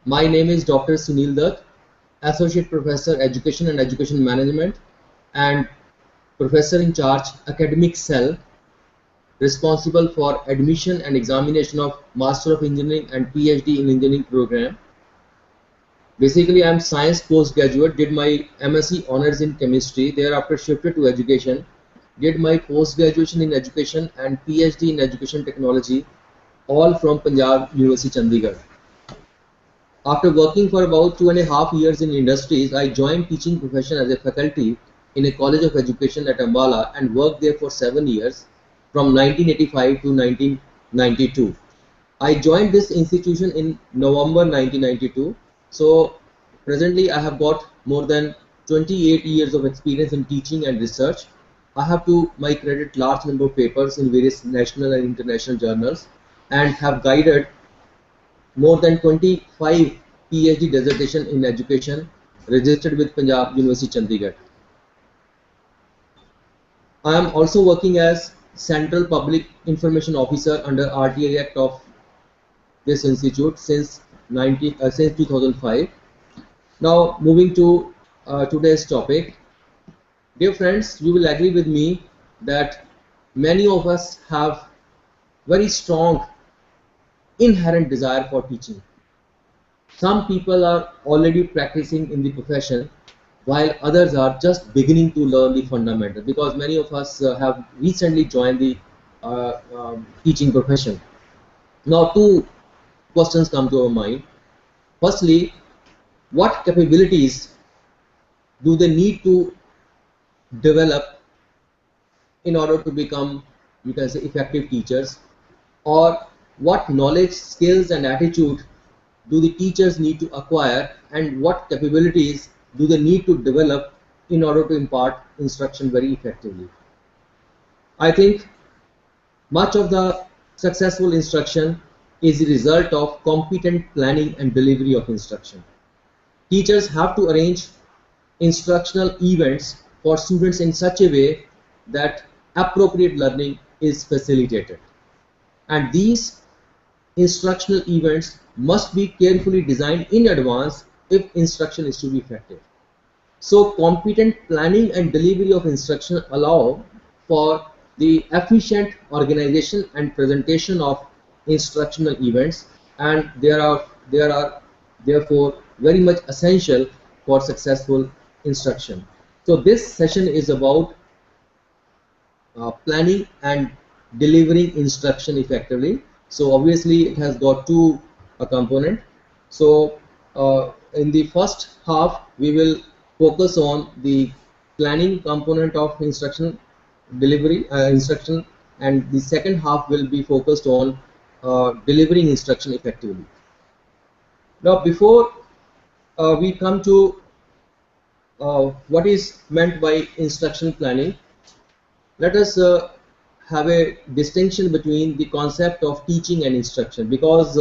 My name is Dr. Sunil Dutt, Associate Professor Education and Education Management and Professor in charge Academic Cell, responsible for admission and examination of Master of Engineering and PhD in Engineering program. Basically, I am science postgraduate, did my MSc honors in chemistry, thereafter shifted to education, did my post-graduation in education and PhD in education technology, all from Punjab University, Chandigarh. After working for about 2.5 years in industries, I joined teaching profession as a faculty in a college of education at Ambala and worked there for 7 years from 1985 to 1992. I joined this institution in November 1992. So presently I have got more than 28 years of experience in teaching and research. I have to my credit large number of papers in various national and international journals and have guided more than 25 PhD dissertation in education registered with Punjab University Chandigarh. I am also working as Central Public Information Officer under RTI Act of this institute since 2005. Now moving to today's topic. Dear friends, you will agree with me that many of us have very strong inherent desire for teaching. Some people are already practicing in the profession while others are just beginning to learn the fundamentals, because many of us have recently joined the teaching profession. Now two questions come to our mind. Firstly, what capabilities do they need to develop in order to become, you can say, effective teachers, or what knowledge, skills and attitude do the teachers need to acquire, and what capabilities do they need to develop in order to impart instruction very effectively. I think much of the successful instruction is the result of competent planning and delivery of instruction. Teachers have to arrange instructional events for students in such a way that appropriate learning is facilitated. And these instructional events must be carefully designed in advance if instruction is to be effective. So competent planning and delivery of instruction allow for the efficient organization and presentation of instructional events, and they are therefore very much essential for successful instruction. So this session is about planning and delivering instruction effectively. So obviously it has got two components. So in the first half we will focus on the planning component of instruction delivery instruction, and the second half will be focused on delivering instruction effectively. Now before we come to what is meant by instruction planning, let us have a distinction between the concept of teaching and instruction, because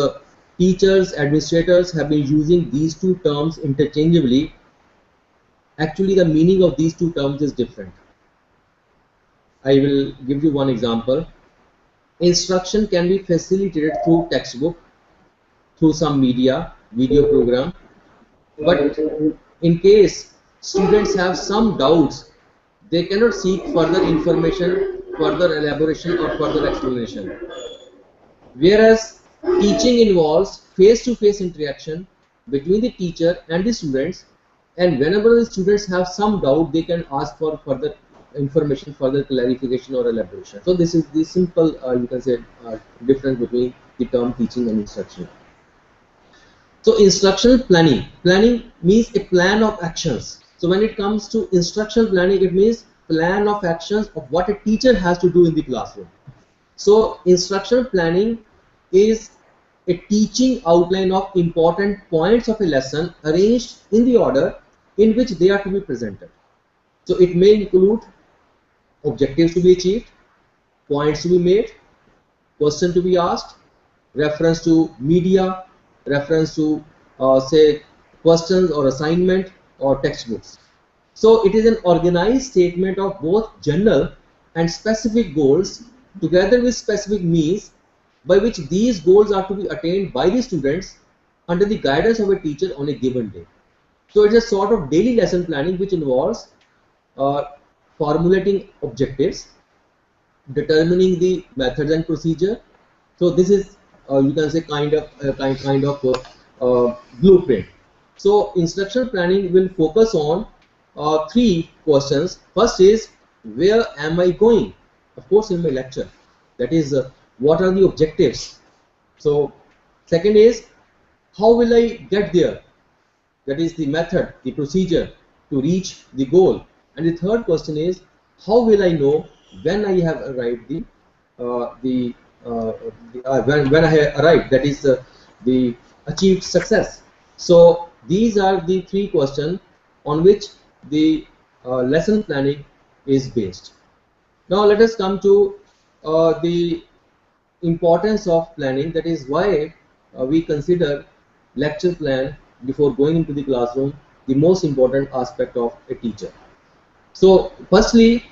teachers, administrators have been using these two terms interchangeably. Actually the meaning of these two terms is different. I will give you one example. Instruction can be facilitated through textbook, through some media, video program, but in case students have some doubts, they cannot seek further information, further elaboration or further explanation. Whereas teaching involves face-to-face interaction between the teacher and the students, and whenever the students have some doubt, they can ask for further information, further clarification or elaboration. So this is the simple, you can say, difference between the term teaching and instruction. So instructional planning. Planning means a plan of actions. So when it comes to instructional planning, it means plan of actions of what a teacher has to do in the classroom. So instructional planning is a teaching outline of important points of a lesson arranged in the order in which they are to be presented. So it may include objectives to be achieved, points to be made, question to be asked, reference to media, reference to say questions or assignment or textbooks. So it is an organized statement of both general and specific goals together with specific means by which these goals are to be attained by the students under the guidance of a teacher on a given day. So it's a sort of daily lesson planning which involves uh, formulating objectives, determining the methods and procedure. So this is you can say kind of blueprint. So instruction planning will focus on three questions. First is, where am I going? Of course, in my lecture. That is, what are the objectives? So second is, how will I get there? That is the method, the procedure to reach the goal. And the third question is, how will I know when I have arrived when I have arrived, that is the achieved success. So these are the three questions on which the lesson planning is based. Now let us come to the importance of planning. That is why we consider lecture plan before going into the classroom the most important aspect of a teacher. So firstly,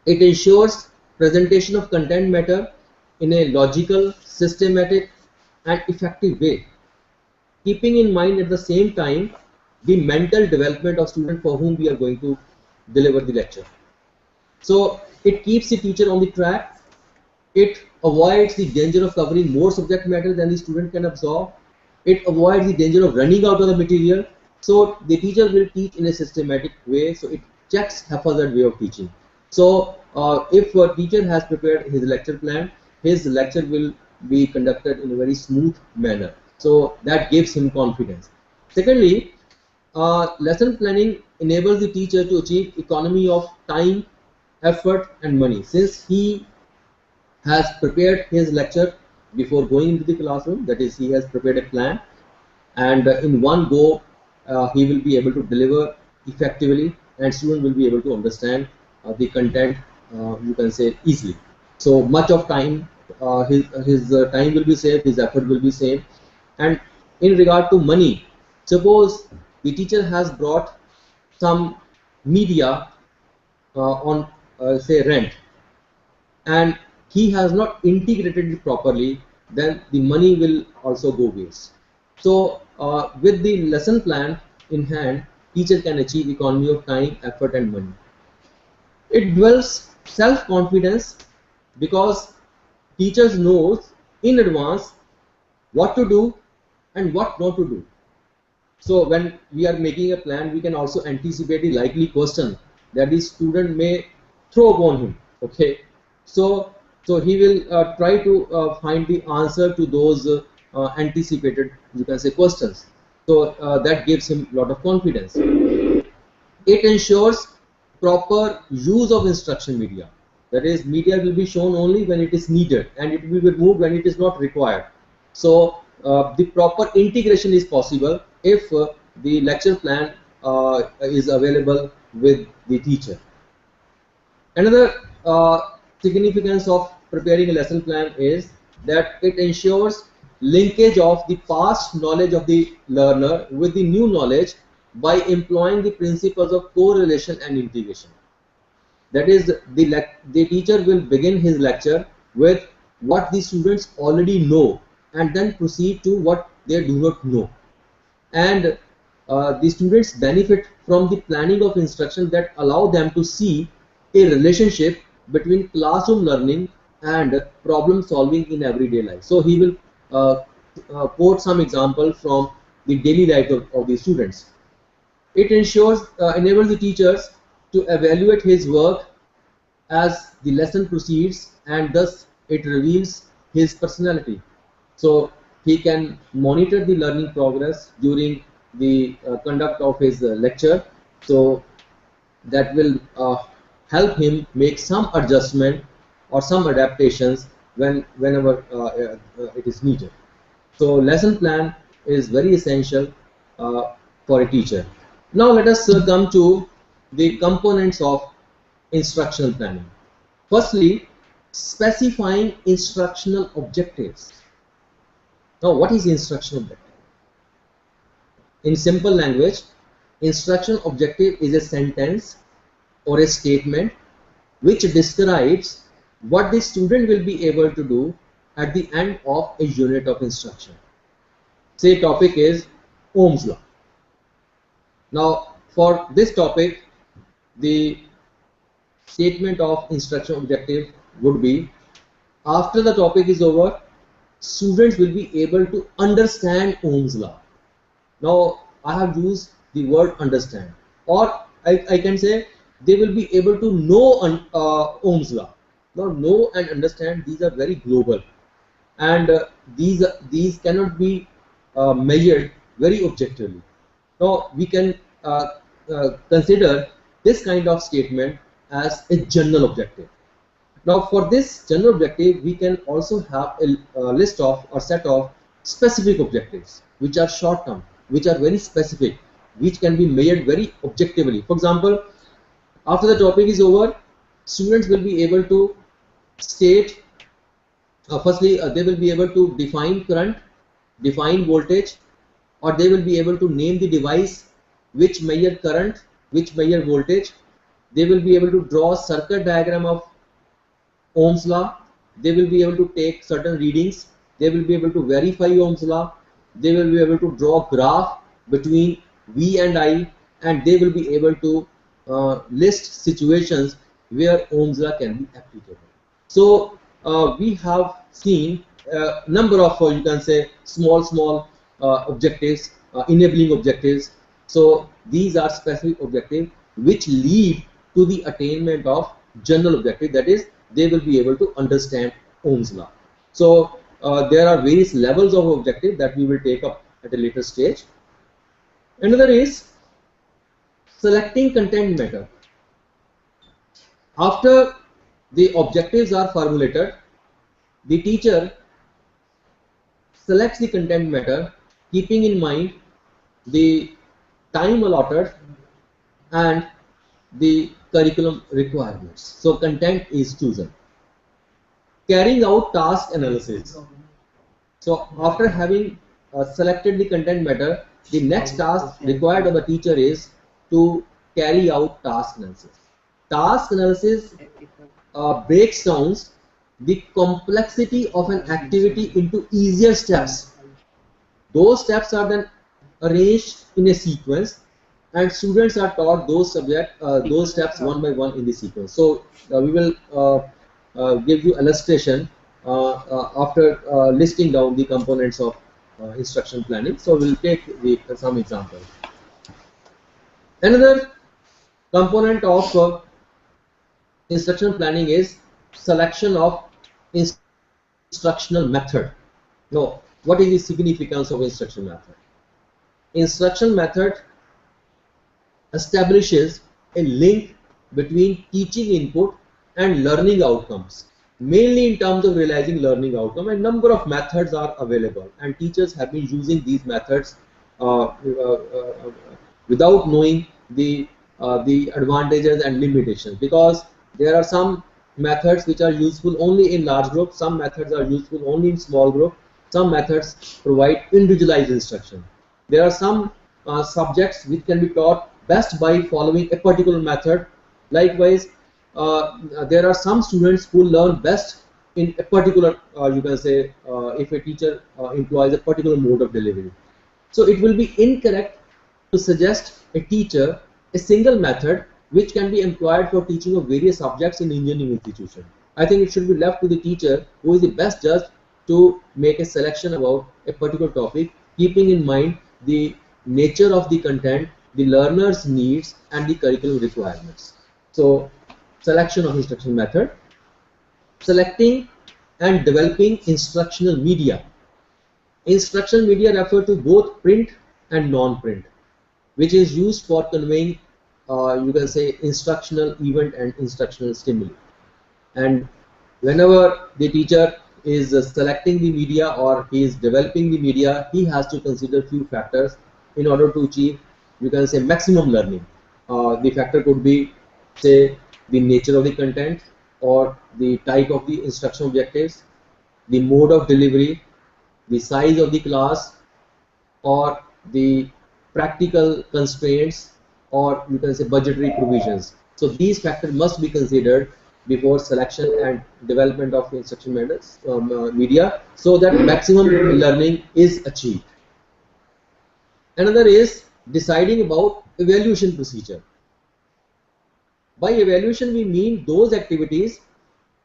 it ensures presentation of content matter in a logical, systematic and effective way, keeping in mind at the same time the mental development of student for whom we are going to deliver the lecture. So it keeps the teacher on the track. It avoids the danger of covering more subject matter than the student can absorb. It avoids the danger of running out of the material. So the teacher will teach in a systematic way. So it checks haphazard way of teaching. So if a teacher has prepared his lecture plan, his lecture will be conducted in a very smooth manner. So that gives him confidence. Secondly, lesson planning enables the teacher to achieve economy of time, effort and money, since he has prepared his lecture before going into the classroom. That is, he has prepared a plan, and in one go he will be able to deliver effectively, and student will be able to understand the content, you can say, easily. So much of time, his time will be saved, his effort will be saved. And in regard to money, suppose the teacher has brought some media on say rent, and he has not integrated it properly, then the money will also go waste. So with the lesson plan in hand, teacher can achieve economy of time, effort and money. It builds self-confidence because teachers knows in advance what to do and what not to do. So when we are making a plan, we can also anticipate the likely question that the student may throw upon him. Okay, so he will try to find the answer to those anticipated, you can say, questions. So that gives him a lot of confidence. It ensures proper use of instruction media. That is, media will be shown only when it is needed, and it will be removed when it is not required. So the proper integration is possible if the lecture plan is available with the teacher. Another significance of preparing a lesson plan is that it ensures linkage of the past knowledge of the learner with the new knowledge by employing the principles of correlation and integration. That is, the teacher will begin his lecture with what the students already know and then proceed to what they do not know. And the students benefit from the planning of instruction that allow them to see a relationship between classroom learning and problem solving in everyday life. So he will quote some example from the daily life of the students. It enables the teachers to evaluate his work as the lesson proceeds, and thus it reveals his personality. So he can monitor the learning progress during the conduct of his lecture. So that will help him make some adjustment or some adaptations whenever it is needed. So lesson plan is very essential for a teacher. Now let us come to the components of instructional planning. Firstly, specifying instructional objectives. Now, what is instructional objective? In simple language, instructional objective is a sentence or a statement which describes what the student will be able to do at the end of a unit of instruction. say topic is Ohm's law. Now for this topic, the statement of instruction objective would be, after the topic is over, students will be able to understand Ohm's law. Now I have used the word understand, or I can say they will be able to know Ohm's law. Now know and understand, these are very global, and these cannot be measured very objectively. Now we can consider this kind of statement as a general objective. Now for this general objective, we can also have a list of or set of specific objectives, which are short term, which are very specific, which can be measured very objectively. For example, after the topic is over, students will be able to state, firstly they will be able to define current, define voltage, or they will be able to name the device which measure current, which measure voltage. They will be able to draw circuit diagram of Ohm's law. They will be able to take certain readings. They will be able to verify Ohm's law. They will be able to draw graph between V and I, and they will be able to list situations where Ohm's law can be applicable. So we have seen a number of you can say small objectives, enabling objectives. So these are specific objectives which lead to the attainment of general objective, that is, they will be able to understand Ohm's law. So there are various levels of objective that we will take up at a later stage. Another is selecting content matter. After the objectives are formulated, the teacher selects the content matter, keeping in mind the time allotted and the curriculum requirements. So content is chosen. Carrying out task analysis. So after having selected the content matter, the next task required of the teacher is to carry out task analysis. Task analysis breaks down the complexity of an activity into easier steps. Those steps are then arranged in a sequence, and students are taught those steps one by one in the sequence. So we will give you illustration after listing down the components of instruction planning. So we'll take some examples. Another component of instruction planning is selection of instructional method. Now, what is the significance of instruction method? Instruction method establishes a link between teaching input and learning outcomes, mainly in terms of realizing learning outcome. A number of methods are available, and teachers have been using these methods without knowing the advantages and limitations, because there are some methods which are useful only in large groups, some methods are useful only in small group, some methods provide individualized instruction. There are some subjects which can be taught best by following a particular method. Likewise, there are some students who learn best in a particular, you can say, if a teacher employs a particular mode of delivery. So it will be incorrect to suggest a teacher a single method which can be employed for teaching of various subjects in engineering institution. I think it should be left to the teacher, who is the best judge, to make a selection about a particular topic, keeping in mind the nature of the content, the learner's needs, and the curriculum requirements. So selection of instruction method. Selecting and developing instructional media. Instructional media refer to both print and non-print, which is used for conveying you can say instructional event and instructional stimuli. And whenever the teacher is selecting the media or he is developing the media, he has to consider few factors in order to achieve, you can say, maximum learning. The factor could be, say, the nature of the content, or the type of the instruction objectives, the mode of delivery, the size of the class, or the practical constraints, or you can say budgetary provisions. So these factors must be considered before selection and development of instruction media, so that maximum learning is achieved. Another is deciding about evaluation procedure. By evaluation, we mean those activities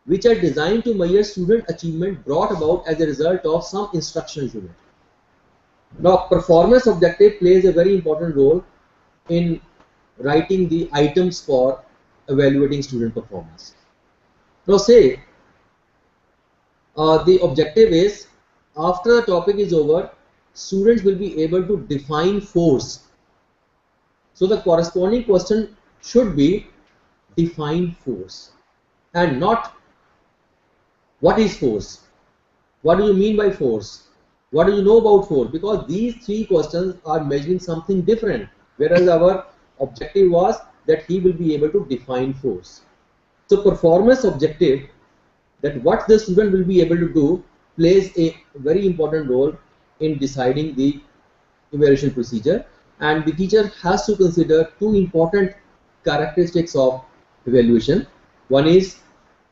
which are designed to measure student achievement brought about as a result of some instructional unit. Now, performance objective plays a very important role in writing the items for evaluating student performance. Now, say the objective is, after the topic is over, students will be able to define force. So the corresponding question should be define force, and not what is force, what do you mean by force, what do you know about force, because these three questions are measuring something different, whereas our objective was that he will be able to define force. So performance objective, that what the student will be able to do, plays a very important role in deciding the evaluation procedure, and the teacher has to consider two important characteristics of evaluation. One is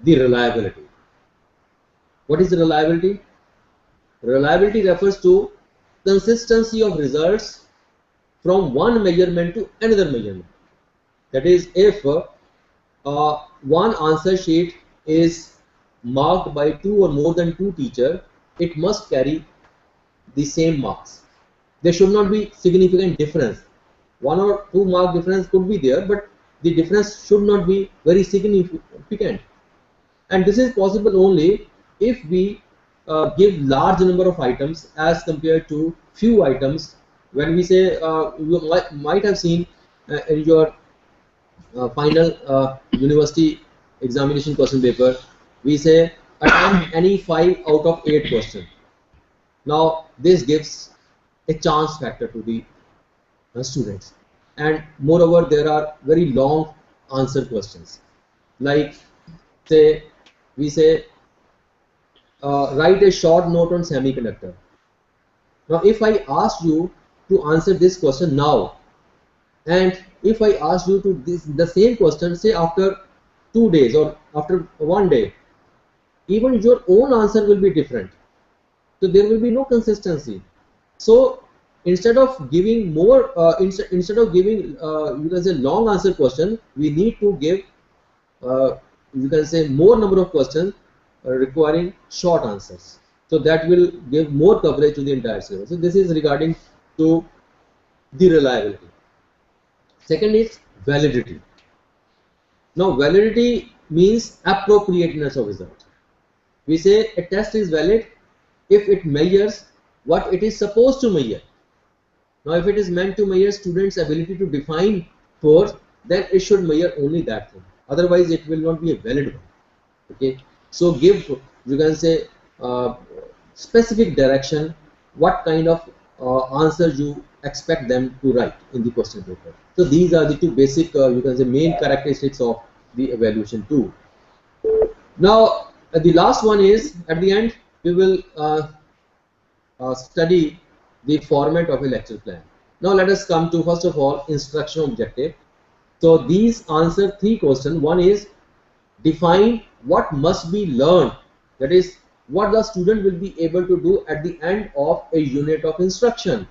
the reliability. What is the reliability? Reliability refers to consistency of results from one measurement to another measurement. That is, if one answer sheet is marked by two or more than two teachers, it must carry the same marks. There should not be significant difference. 1 or 2 mark difference could be there, but the difference should not be very significant. And this is possible only if we give large number of items as compared to few items. When we say, you might have seen in your final university examination question paper, we say attempt any 5 out of 8 questions. Now this gives a chance factor to the students, and moreover there are very long answer questions, like say we say write a short note on semiconductor. Now if I ask you to answer this question now, and if I ask you to the same question say after 2 days or after 1 day, even your own answer will be different. So there will be no consistency. So instead of giving more, instead of giving you can say long answer question, we need to give you can say more number of questions requiring short answers. So that will give more coverage to the entire syllabus. So this is regarding to the reliability. Second is validity. Now validity means appropriateness of result. We say a test is valid if it measures what it is supposed to measure. Now if it is meant to measure students' ability to define force, then it should measure only that thing. Otherwise it will not be a valid one. Okay. So give, you can say specific direction, what kind of answers you expect them to write in the question paper. So these are the two basic you can say main characteristics of the evaluation tool. Now the last one is, at the end we will study the format of a lecture plan. Now let us come to first of all instruction objective. So these answer 3 questions. One is define what must be learned, that is what the student will be able to do at the end of a unit of instruction.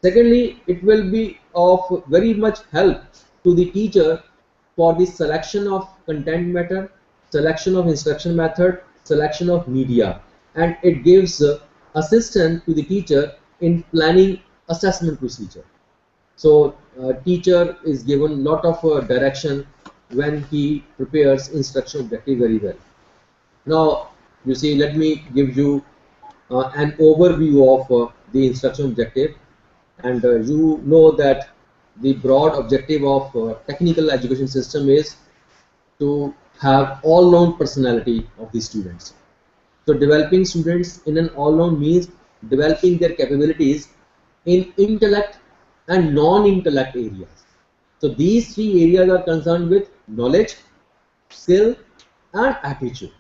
Secondly, it will be of very much help to the teacher for the selection of content matter, selection of instruction method, selection of media, and it gives assistance to the teacher in planning assessment procedure. So teacher is given lot of direction when he prepares instruction objective very well. Now you see, let me give you an overview of the instruction objective, and you know that the broad objective of technical education system is to have all-round personality of the students. So developing students in an all-round means developing their capabilities in intellect and non-intellect areas. So these 3 areas are concerned with knowledge, skill and aptitude.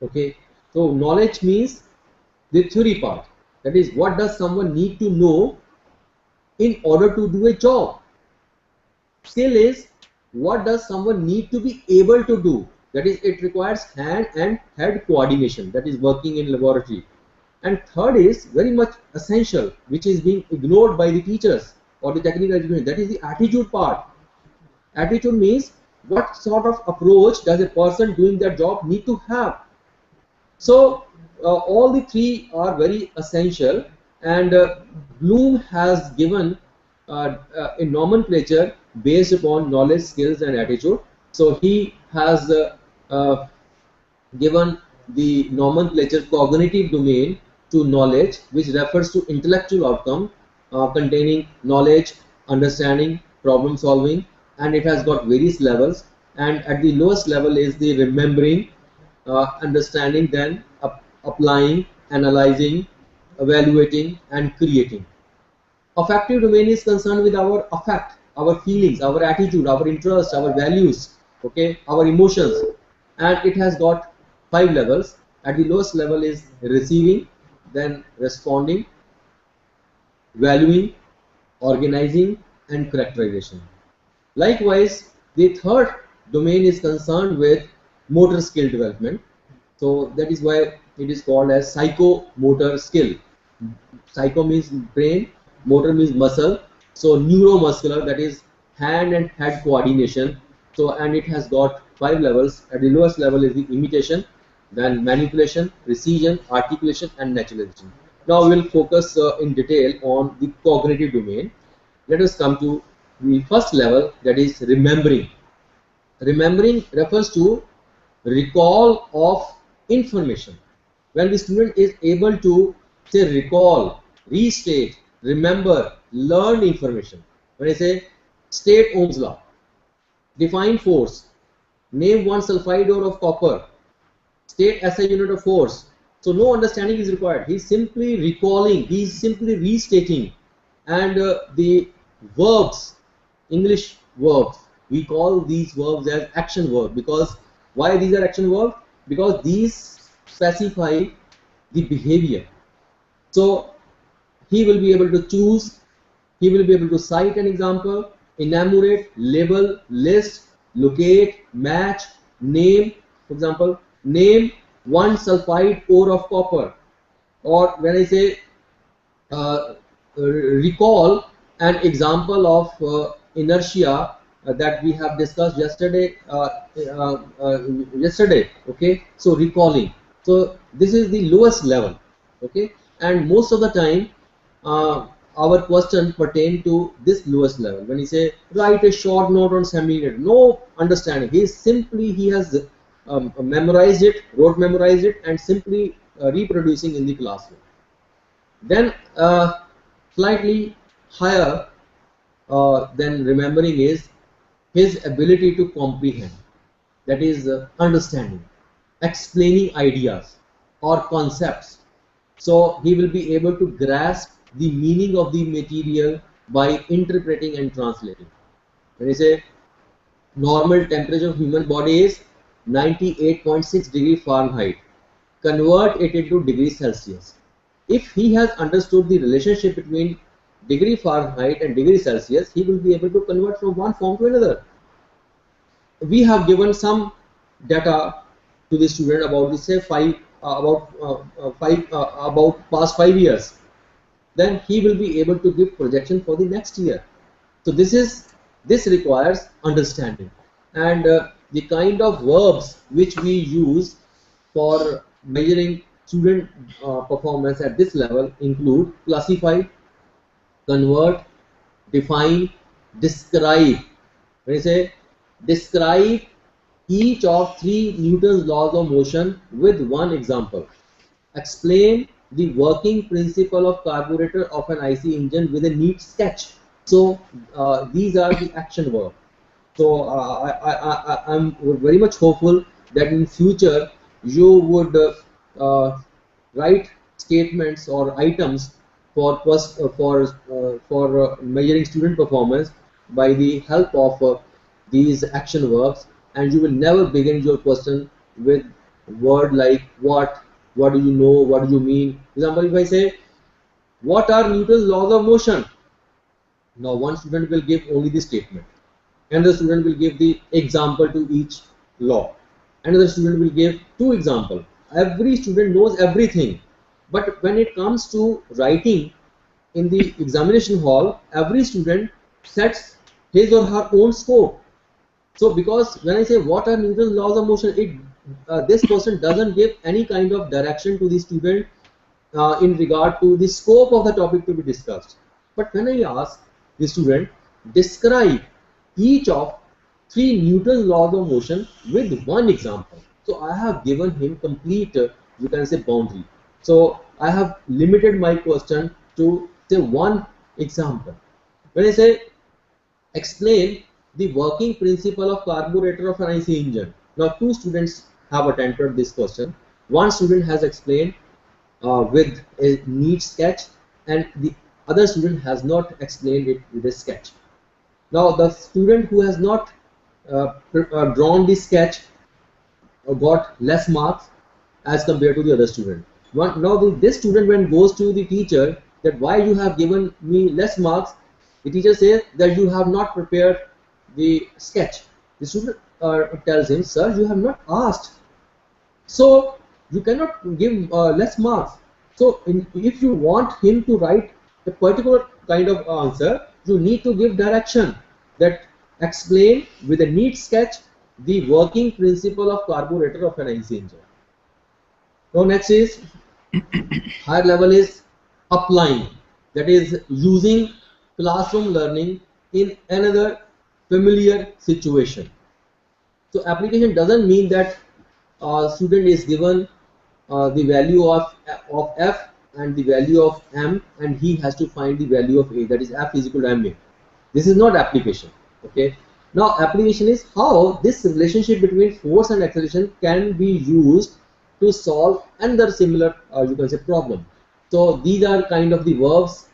Okay, so knowledge means the theory part, that is what does someone need to know in order to do a job. Skill is what does someone need to be able to do, that is it requires hand and head coordination, that is working in laboratory. And third is very much essential, which is being ignored by the teachers, or the technical education, that is the attitude part. Attitude means what sort of approach does a person doing that job need to have. So all the three are very essential, and Bloom has given a nomenclature based upon knowledge, skills, and attitude. So he has given the nomenclature cognitive domain to knowledge, which refers to intellectual outcome containing knowledge, understanding, problem solving, and it has got various levels. And at the lowest level is the remembering, understanding, then applying, analyzing, evaluating, and creating. Affective domain is concerned with our affect, our feelings, our attitude, our interests, our values, okay, our emotions, and it has got 5 levels. At the lowest level is receiving, then responding, valuing, organizing, and characterization. Likewise, the third domain is concerned with motor skill development. So that is why it is called as psychomotor skill. Psycho means brain, motor means muscle. So neuromuscular, that is hand and head coordination. So, and it has got 5 levels. At the lowest level is the imitation, then manipulation, precision, articulation, and naturalization. Now we will focus in detail on the cognitive domain. Let us come to the first level, that is remembering. Remembering refers to recall of information. When the student is able to say recall, restate, remember, learn information. When I say state Ohm's law, define force, name one sulfide ore of copper, state SI unit of force. So no understanding is required. He is simply recalling, he is simply restating. And the verbs, English verbs, we call these verbs as action verbs. Because why these are action verbs? Because these specify the behavior. So he will be able to choose, he will be able to cite an example, enumerate, label, list, locate, match, name. For example, name one sulfide ore of copper. Or when I say recall an example of inertia that we have discussed yesterday. Okay, so recalling. So this is the lowest level. Okay, and most of the time our question pertain to this lowest level. When you say write a short note on centimeter, no understanding. He has memorized it, memorized it, and simply reproducing in the classroom. Then slightly higher than remembering is his ability to comprehend, that is understanding, explaining ideas or concepts. So he will be able to grasp the meaning of the material by interpreting and translating. When you say normal temperature of human body is 98.6 degree Fahrenheit, convert it into degree Celsius. If he has understood the relationship between degree Fahrenheit and degree Celsius, he will be able to convert from one form to another. We have given some data to the student about the say about past 5 years. Then he will be able to give projection for the next year. So this requires understanding, and the kind of verbs which we use for measuring student performance at this level include classify, convert, define, describe. When you say describe each of 3 Newton's laws of motion with one example. Explain the working principle of carburetor of an IC engine with a neat sketch. So these are the action verbs. So I'm very much hopeful that in future you would write statements or items for measuring student performance by the help of these action verbs, and you will never begin your question with word like what do you know, what do you mean. For example, if I say what are Newton's laws of motion, now one student will give only the statement, another student will give the example to each law, another student will give 2 examples. Every student knows everything, but when it comes to writing in the examination hall, every student sets his or her own scope. So because when I say what are Newton's laws of motion, this person doesn't give any kind of direction to the student in regard to the scope of the topic to be discussed. But when I ask the student, describe each of 3 Newton's laws of motion with one example. So I have given him complete, you can say, boundary. So I have limited my question to say one example. When I say explain the working principle of carburetor of an IC engine. Now 2 students have attempted this question. One student has explained with a neat sketch, and the other student has not explained it with a sketch. Now the student who has not drawn the sketch got less marks as compared to the other student. Now this student, when goes to the teacher that why you have given me less marks, the teacher says that you have not prepared the sketch. The student tells him, sir, you have not asked, so you cannot give less marks. So if you want him to write a particular kind of answer, you need to give direction, that explain with a neat sketch the working principle of carburetor of an IC engine. Now next is higher level is applying, that is using classroom learning in another familiar situation. So application doesn't mean that student is given the value of f and the value of m, and he has to find the value of a, that is f is equal to ma. This is not application. Okay. Now application is how this relationship between force and acceleration can be used to solve another similar you can say problem. So these are kind of the verbs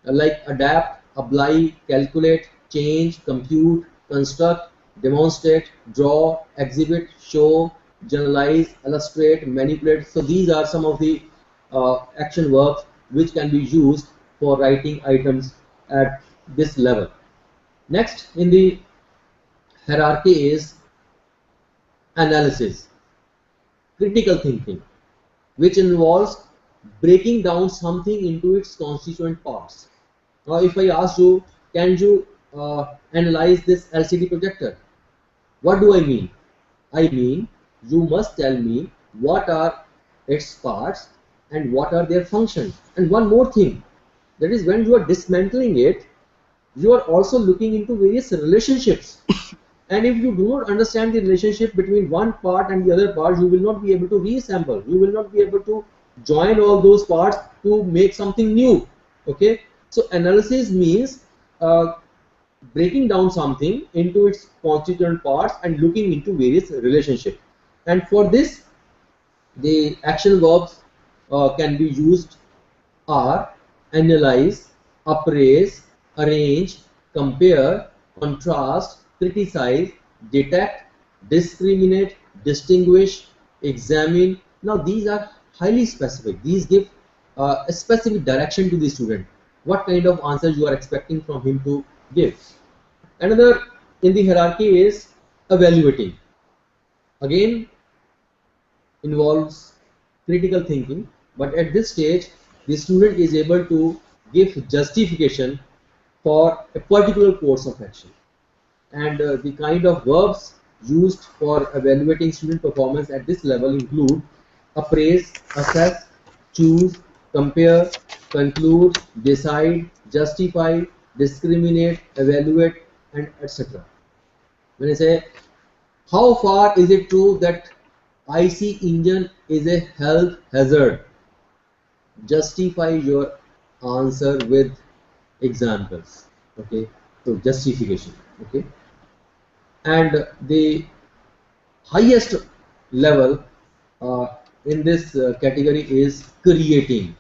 like adapt, apply, calculate, change, compute, construct, demonstrate, draw, exhibit, show, generalize, illustrate, manipulate. So these are some of the action verbs which can be used for writing items at this level. Next in the hierarchy is analysis, critical thinking, which involves breaking down something into its constituent parts. Now if I ask you, can you analyze this LCD projector? What do I mean? I mean, you must tell me what are its parts and what are their functions. And one more thing, that is when you are dismantling it, you are also looking into various relationships. And if you do not understand the relationship between one part and the other part, you will not be able to reassemble. You will not be able to join all those parts to make something new. Okay. So analysis means breaking down something into its constituent parts and looking into various relationships. And for this, the action verbs can be used are analyze, appraise, arrange, compare, contrast, criticize, detect, discriminate, distinguish, examine. Now these are highly specific. These give a specific direction to the student, what kind of answer you are expecting from him to give. Another in the hierarchy is evaluating. Again involves critical thinking, but at this stage the student is able to give justification for a particular course of action. And the kind of verbs used for evaluating student performance at this level include appraise, assess, choose, compare, conclude, decide, justify, discriminate, evaluate, and etc. When I say, how far is it true that IC engine is a health hazard? Justify your answer with examples. Okay, so justification. Okay, and the highest level in this category is creating,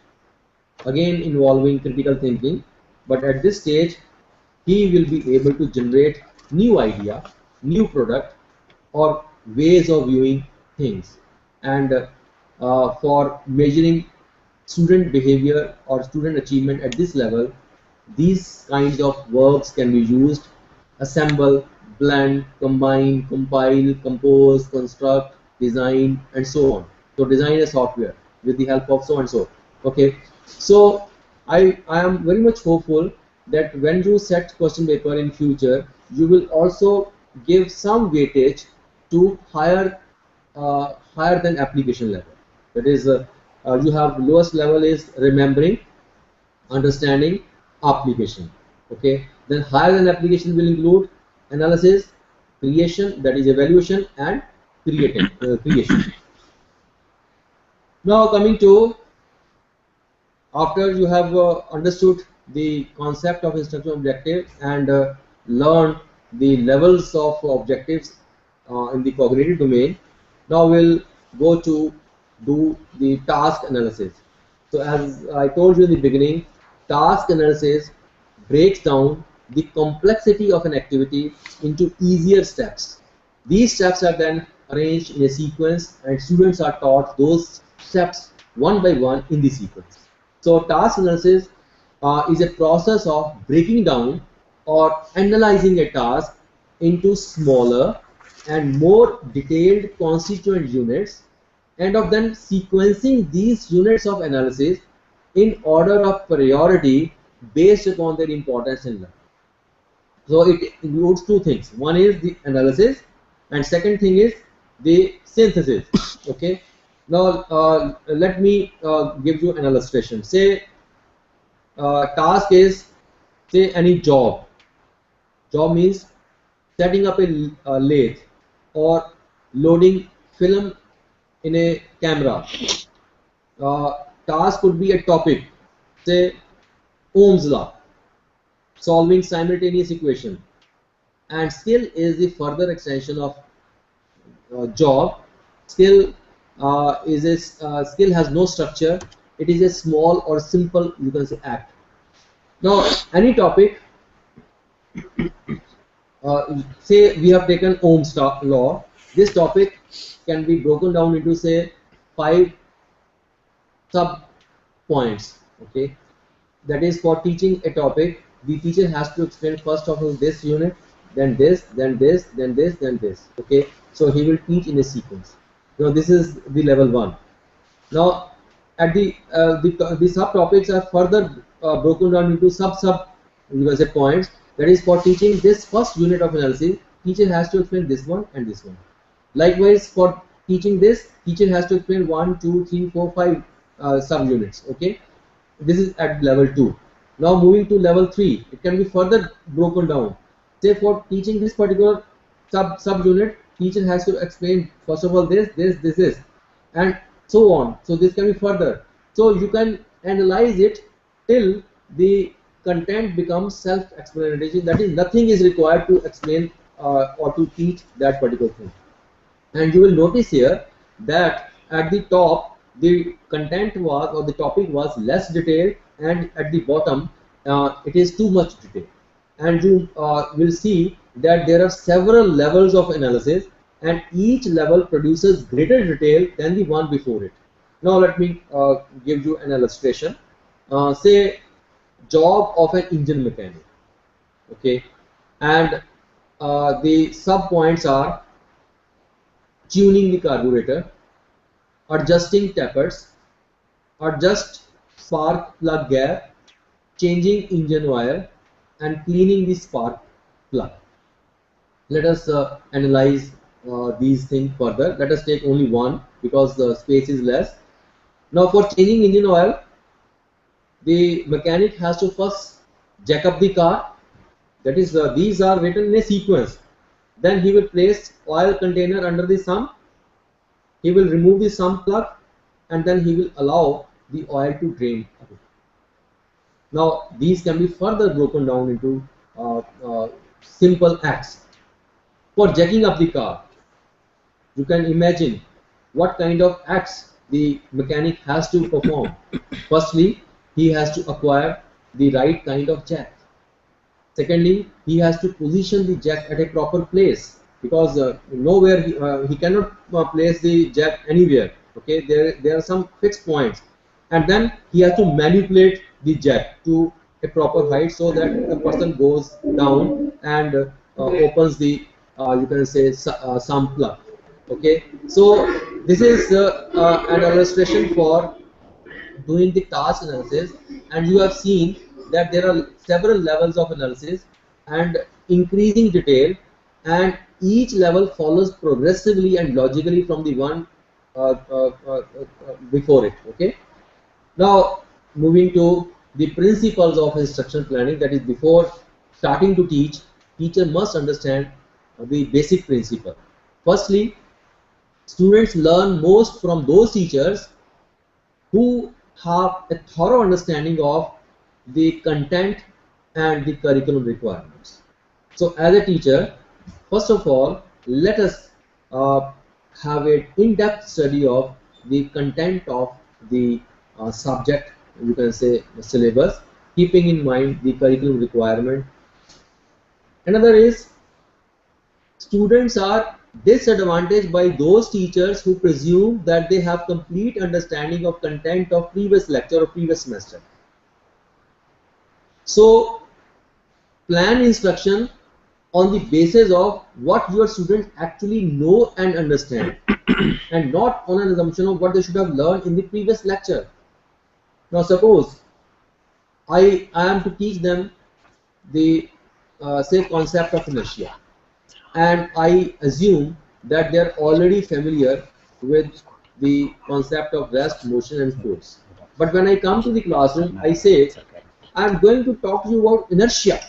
again involving critical thinking, but at this stage he will be able to generate new idea, new product, or ways of viewing things. And for measuring student behavior or student achievement at this level, these kinds of verbs can be used: assemble, blend, combine, compile, compose, construct, design, and so on. So design a software with the help of so and so. Okay, so I am very much hopeful that when you set question paper in future, you will also give some weightage to higher than application level. That is, you have lowest level is remembering, understanding, application. Okay. Then higher than application will include analysis, creation, that is evaluation, and creation. Now coming to, after you have understood the concept of instruction objective and learned the levels of objectives in the cognitive domain, now we'll go to do the task analysis. So as I told you in the beginning, task analysis breaks down the complexity of an activity into easier steps. These steps are then arranged in a sequence and students are taught those steps one by one in the sequence. So task analysis is a process of breaking down or analyzing a task into smaller and more detailed constituent units, and of then sequencing these units of analysis in order of priority based upon their importance in learning. So it includes two things. One is the analysis, and second thing is the synthesis. Okay. Now let me give you an illustration. Say task is, say, any job. Job means setting up a lathe or loading film in a camera. Task could be a topic, say Ohm's law, solving simultaneous equation, and skill is the further extension of job. Skill skill has no structure. It is a small or simple, you can say, act. Now any topic, say we have taken Ohm's law. This topic can be broken down into, say, 5 sub points. Okay, that is, for teaching a topic, the teacher has to explain first of all this unit, then this, then this, then this, then this. Okay, so he will teach in a sequence. Now this is the level 1. Now at the subtopics are further broken down into sub you can say points. That is, for teaching this first unit of analysis, teacher has to explain this one and this one. Likewise, for teaching this, teacher has to explain 1, 2, 3, 4, 5 sub units. Okay, this is at level 2. Now moving to level 3, it can be further broken down. Say for teaching this particular sub unit, teacher has to explain first of all this, and so on. So this can be further. So you can analyze it till the content becomes self-explanatory. That is, nothing is required to explain or to teach that particular thing. And you will notice here that at the top the content was, or the topic was, less detailed, and at the bottom it is too much detail. And you will see that there are several levels of analysis, and each level produces greater detail than the one before it. Now let me give you an illustration. Say job of an engine mechanic. Okay, and the sub points are tuning the carburetor, adjusting tapers, adjust spark plug gap, changing engine oil, and cleaning the spark plug. Let us analyze these things further. Let us take only one because the space is less. Now for changing engine oil, the mechanic has to first jack up the car. That is, these are written in a sequence. Then he will place oil container under the sump. He will remove the sump plug, and then he will allow the oil to drain. Now these can be further broken down into simple acts. For jacking up the car, you can imagine what kind of acts the mechanic has to perform. Firstly, he has to acquire the right kind of jack. Secondly, he has to position the jack at a proper place, because nowhere he cannot place the jack anywhere. Okay, there are some fixed points, and then he has to manipulate the jack to a proper height so that the person goes down and opens the you can say sump plug. Okay, so this is an illustration for doing the task analysis, and you have seen that there are several levels of analysis and increasing detail, and each level follows progressively and logically from the one before it. Okay. Now moving to the principles of instruction planning, that is, before starting to teach, teacher must understand the basic principle. Firstly, students learn most from those teachers who have a thorough understanding of the content and the curriculum requirements. So as a teacher, first of all, let us have an in-depth study of the content of the subject, you can say the syllabus, keeping in mind the curriculum requirement. Another is, students are disadvantaged by those teachers who presume that they have complete understanding of content of previous lecture or previous semester. So plan instruction on the basis of what your students actually know and understand, and not on an assumption of what they should have learned in the previous lecture. Now suppose I am to teach them the say concept of inertia, and I assume that they are already familiar with the concept of rest, motion and force. But when I come to the classroom, I say I am going to talk to you about inertia,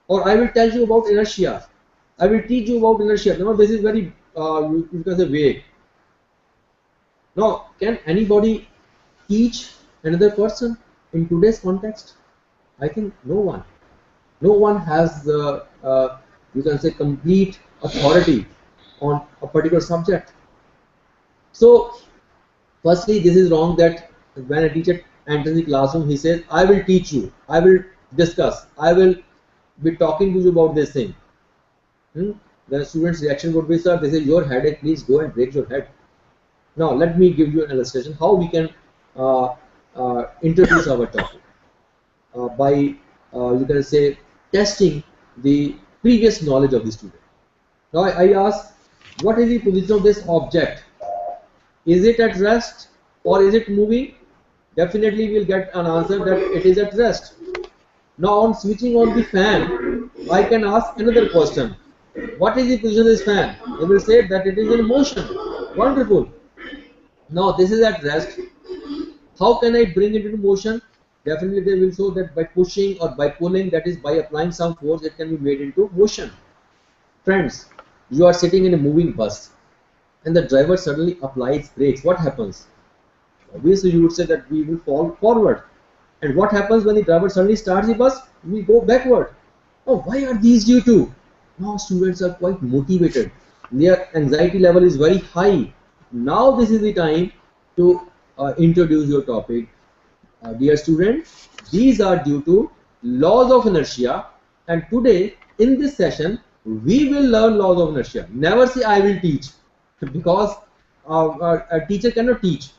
or I will tell you about inertia, I will teach you about inertia. Now this is very you can say vague. Now can anybody teach another person in today's context? I think no one. No one has you can say complete authority on a particular subject. So firstly, this is wrong that when a teacher enters the classroom, he says, I will teach you, I will discuss, I will be talking to you about this thing. The student's reaction would be, sir, this is your headache, please go and break your head. Now let me give you an illustration how we can introduce our topic by you can say testing the previous knowledge of the student. Now I ask, what is the position of this object? Is it at rest or is it moving? Definitely we will get an answer that it is at rest. Now on switching on the fan, I can ask another question. What is the position of this fan? They will say that it is in motion. Wonderful. Now this is at rest. How can I bring it into motion? Definitely they will show that by pushing or by pulling, that is by applying some force, it can be made into motion. Friends, you are sitting in a moving bus and the driver suddenly applies brakes. What happens? Obviously you would say that we will fall forward. And what happens when the driver suddenly starts the bus? We go backward. Oh, why are these due to? Now students are quite motivated. Their anxiety level is very high. Now this is the time to introduce your topic. Dear students, these are due to laws of inertia, and today in this session we will learn laws of inertia. Never say I will teach, because a teacher cannot teach.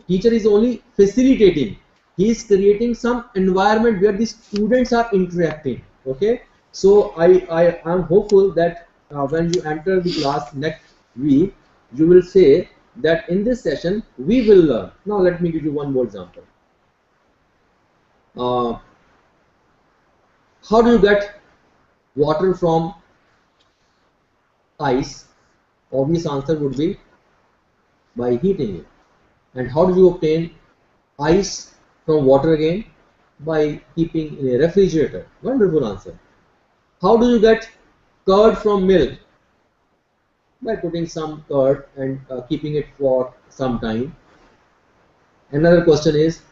Teacher is only facilitating. He is creating some environment where the students are interacting. Okay, so I am hopeful that when you enter the class next week, you will say that in this session we will learn. Now let me give you one more example. How do you get water from ice? Obvious answer would be by heating it. And how do you obtain ice from water again? By keeping in a refrigerator. Wonderful answer. How do you get curd from milk? By putting some curd and keeping it for some time. Another question is,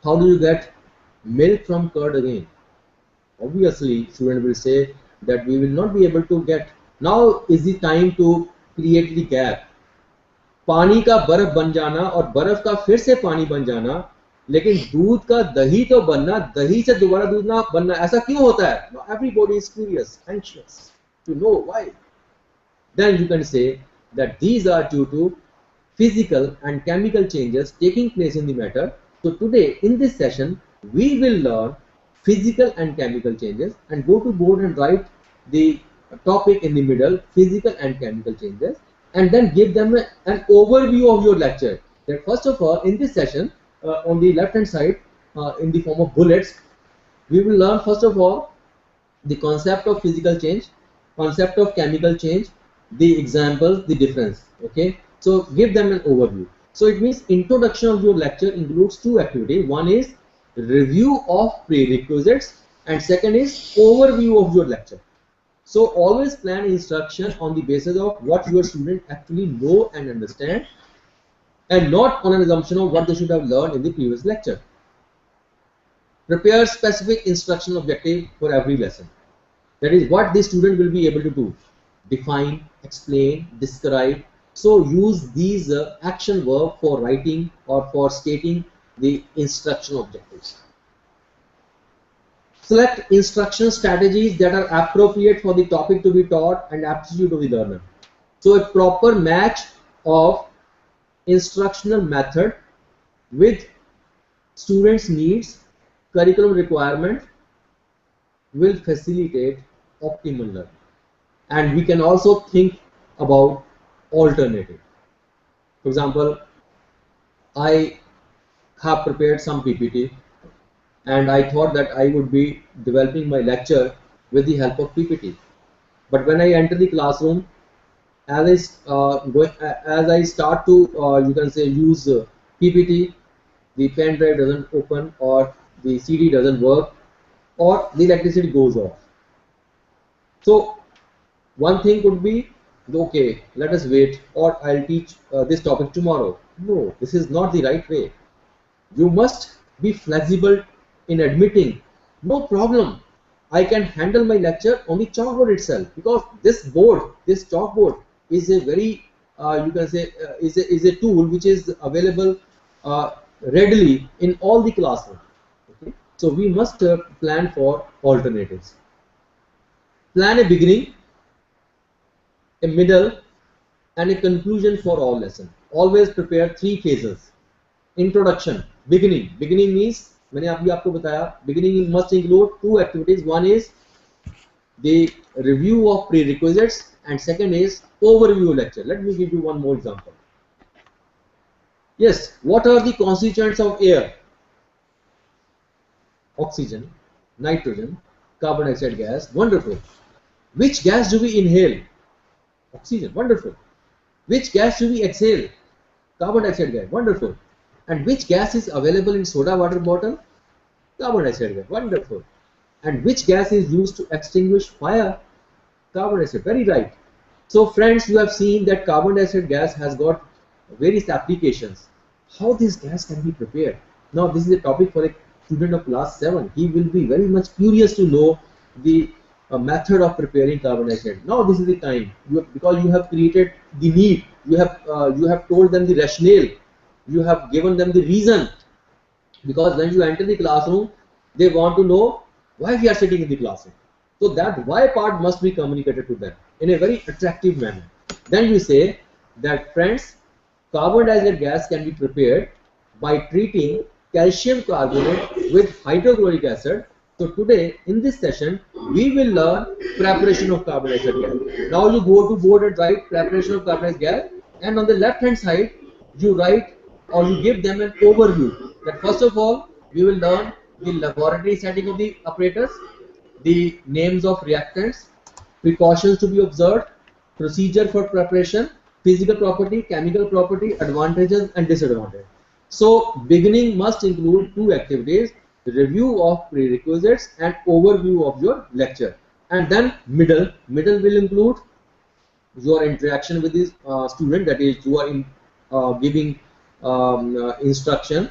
how do you get milk from curd again? Obviously student will say that we will not be able to get. Now is the time to create the gap. पानी का बर्फ बन जाना और बर्फ का फिर से पानी बन जाना, लेकिन दूध का दही तो बनना, दही से दोबारा दूध ना बनना, ऐसा क्यों होता है? Now everybody is curious, anxious to know why. Then you can say that these are due to physical and chemical changes taking place in the matter. So today in this session we will learn physical and chemical changes, and go to board and write the topic in the middle, physical and chemical changes, and then give them an overview of your lecture. That first of all, in this session on the left hand side in the form of bullets, we will learn first of all the concept of physical change, concept of chemical change, the examples, the difference. Okay, so give them an overview. So it means introduction of your lecture includes two activities. One is review of prerequisites and second is overview of your lecture. So always plan instruction on the basis of what your student actually know and understand, and not on an assumption of what they should have learned in the previous lecture. Prepare specific instruction objective for every lesson. That is what the student will be able to do. Define, explain, describe. So use these action verb for writing or for stating the instruction objectives. Select instruction strategies that are appropriate for the topic to be taught and aptitude of the learner. So a proper match of instructional method with students' needs, curriculum requirement will facilitate optimal learning. And we can also think about alternative. For example, I have prepared some PPT and I thought that I would be developing my lecture with the help of PPT. But when I enter the classroom, as I start to you can say use PPT, the pen drive doesn't open, or the CD doesn't work, or the electricity goes off. So one thing could be, okay, let us wait, or I'll teach this topic tomorrow. No, this is not the right way. You must be flexible in admitting, no problem, I can handle my lecture on the chalkboard itself, because this board, this chalkboard is a very you can say is a tool which is available readily in all the classrooms. Okay? So we must plan for alternatives. Plan a beginning, a middle and a conclusion for all lessons. Always prepare three phases. Introduction, beginning. Beginning means, मैंने अभी आपको बताया, beginning must include two activities. One is the review of prerequisites and second is overview lecture. Let me give you one more example. Yes, what are the constituents of air? Oxygen, nitrogen, carbon dioxide gas. Wonderful. Which gas do we inhale? Oxygen. Wonderful. Which gas do we exhale? Carbon dioxide gas. Wonderful. And which gas is available in soda water bottle? Carbon dioxide gas. Wonderful. And which gas is used to extinguish fire? Carbon dioxide. Very right. So friends, you have seen that carbon dioxide gas has got various applications. How this gas can be prepared? Now this is a topic for a student of class 7. He will be very much curious to know the method of preparing carbon dioxide. Now this is the time, because you have created the need, you have told them the rationale, you have given them the reason, because when you enter the classroom they want to know why we are sitting in the classroom. So that why part must be communicated to them in a very attractive manner. Then you say that friends, carbon dioxide gas can be prepared by treating calcium carbonate with hydrochloric acid. So today in this session we will learn preparation of carbon dioxide gas. Now you go to board and write preparation of carbon dioxide gas, and on the left hand side you write or you give them an overview that first of all we will learn the laboratory setting of the apparatus, the names of reactants, precautions to be observed, procedure for preparation, physical property, chemical property, advantages and disadvantages. So beginning must include two activities: review of prerequisites and overview of your lecture. And then middle will include your interaction with this student, that is you are giving instruction,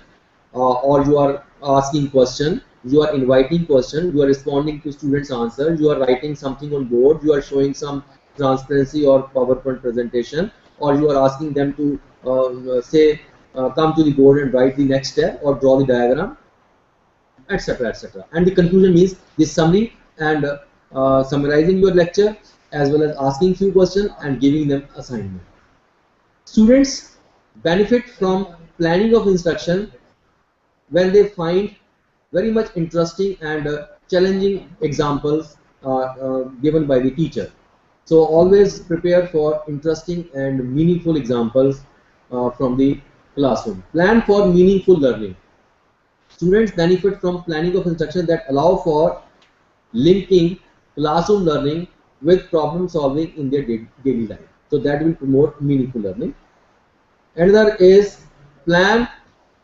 or you are asking question, you are inviting question, you are responding to students answer, you are writing something on board, you are showing some transparency or PowerPoint presentation, or you are asking them to say come to the board and write the next step or draw the diagram, etc., etc. And the conclusion means the summary and summarizing your lecture, as well as asking few questions and giving them assignment. Students benefit from planning of instruction when they find very much interesting and challenging examples given by the teacher. So always prepare for interesting and meaningful examples from the classroom. Plan for meaningful learning. Students benefit from planning of instruction that allow for linking classroom learning with problem solving in their daily life. So that will promote meaningful learning. Another is plan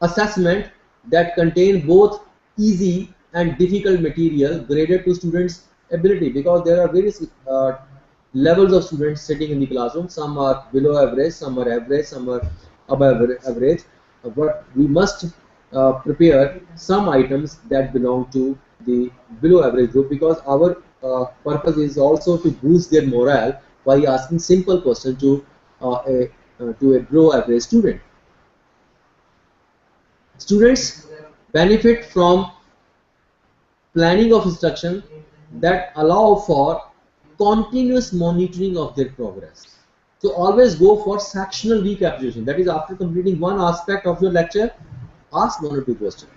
assessment that contain both easy and difficult material graded to students' ability, because there are various levels of students sitting in the classroom. Some are below average, some are average, some are above average. But we must prepare some items that belong to the below average group, because our purpose is also to boost their morale by asking simple questions to a below average student. Students benefit from planning of instruction that allow for continuous monitoring of their progress. So always go for sectional recapitulation. That is, after completing one aspect of your lecture, ask one or two questions.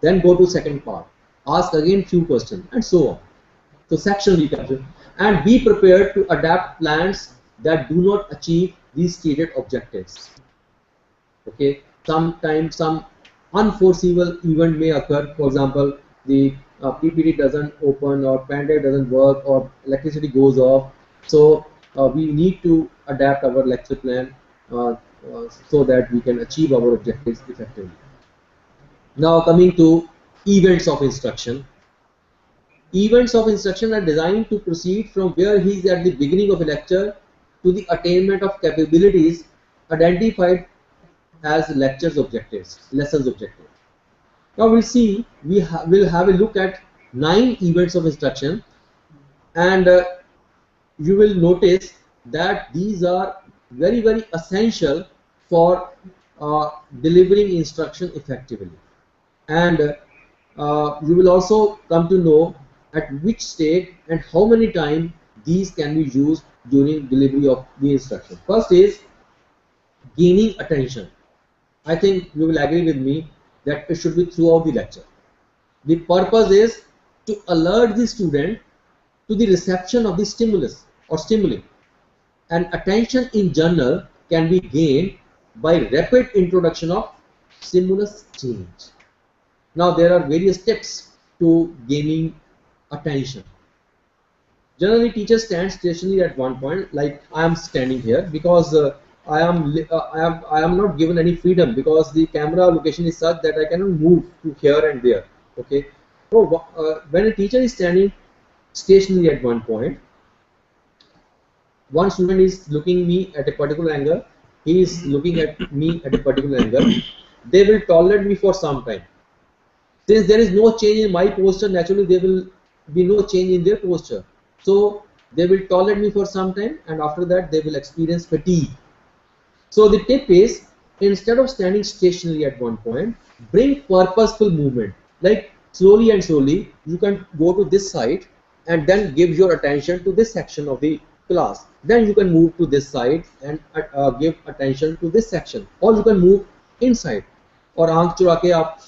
Then go to second part, ask again few questions, and so on. So sectional recapitulation. And be prepared to adapt plans that do not achieve these stated objectives. Okay, sometimes some unforeseeable event may occur. For example, the PPT doesn't open, or pen drive doesn't work, or electricity goes off. So we need to adapt our lecture plan so that we can achieve our objectives effectively. Now coming to events of instruction. Events of instruction are designed to proceed from where he is at the beginning of a lecture to the attainment of capabilities identified as lectures objectives, lessons objectives. Now we'll see, we'll have a look at 9 events of instruction, and you will notice that these are very, very essential for delivering instruction effectively. And you will also come to know at which stage and how many times these can be used during delivery of the instruction. First is gaining attention. I think you will agree with me that it should be throughout the lecture. The purpose is to alert the student to the reception of the stimulus or stimuli. And attention in general can be gained by rapid introduction of stimulus change. Now there are various tips to gaining attention. Generally, teachers stand stationary at one point, like I am standing here, because I am not given any freedom, because the camera location is such that I cannot move to here and there. Okay, so when a teacher is standing stationary at one point, one student is looking me at a particular angle, he is looking at me at a particular angle, they will tolerate me for some time. Since there is no change in my posture, naturally there will be no change in their posture. So they will tolerate me for some time, and after that they will experience fatigue. So the tip is, instead of standing stationary at one point, bring purposeful movement. Like slowly and slowly, you can go to this side and then give your attention to this section of the class. Then you can move to this side and give attention to this section, or you can move inside. और आंख चुरा के आप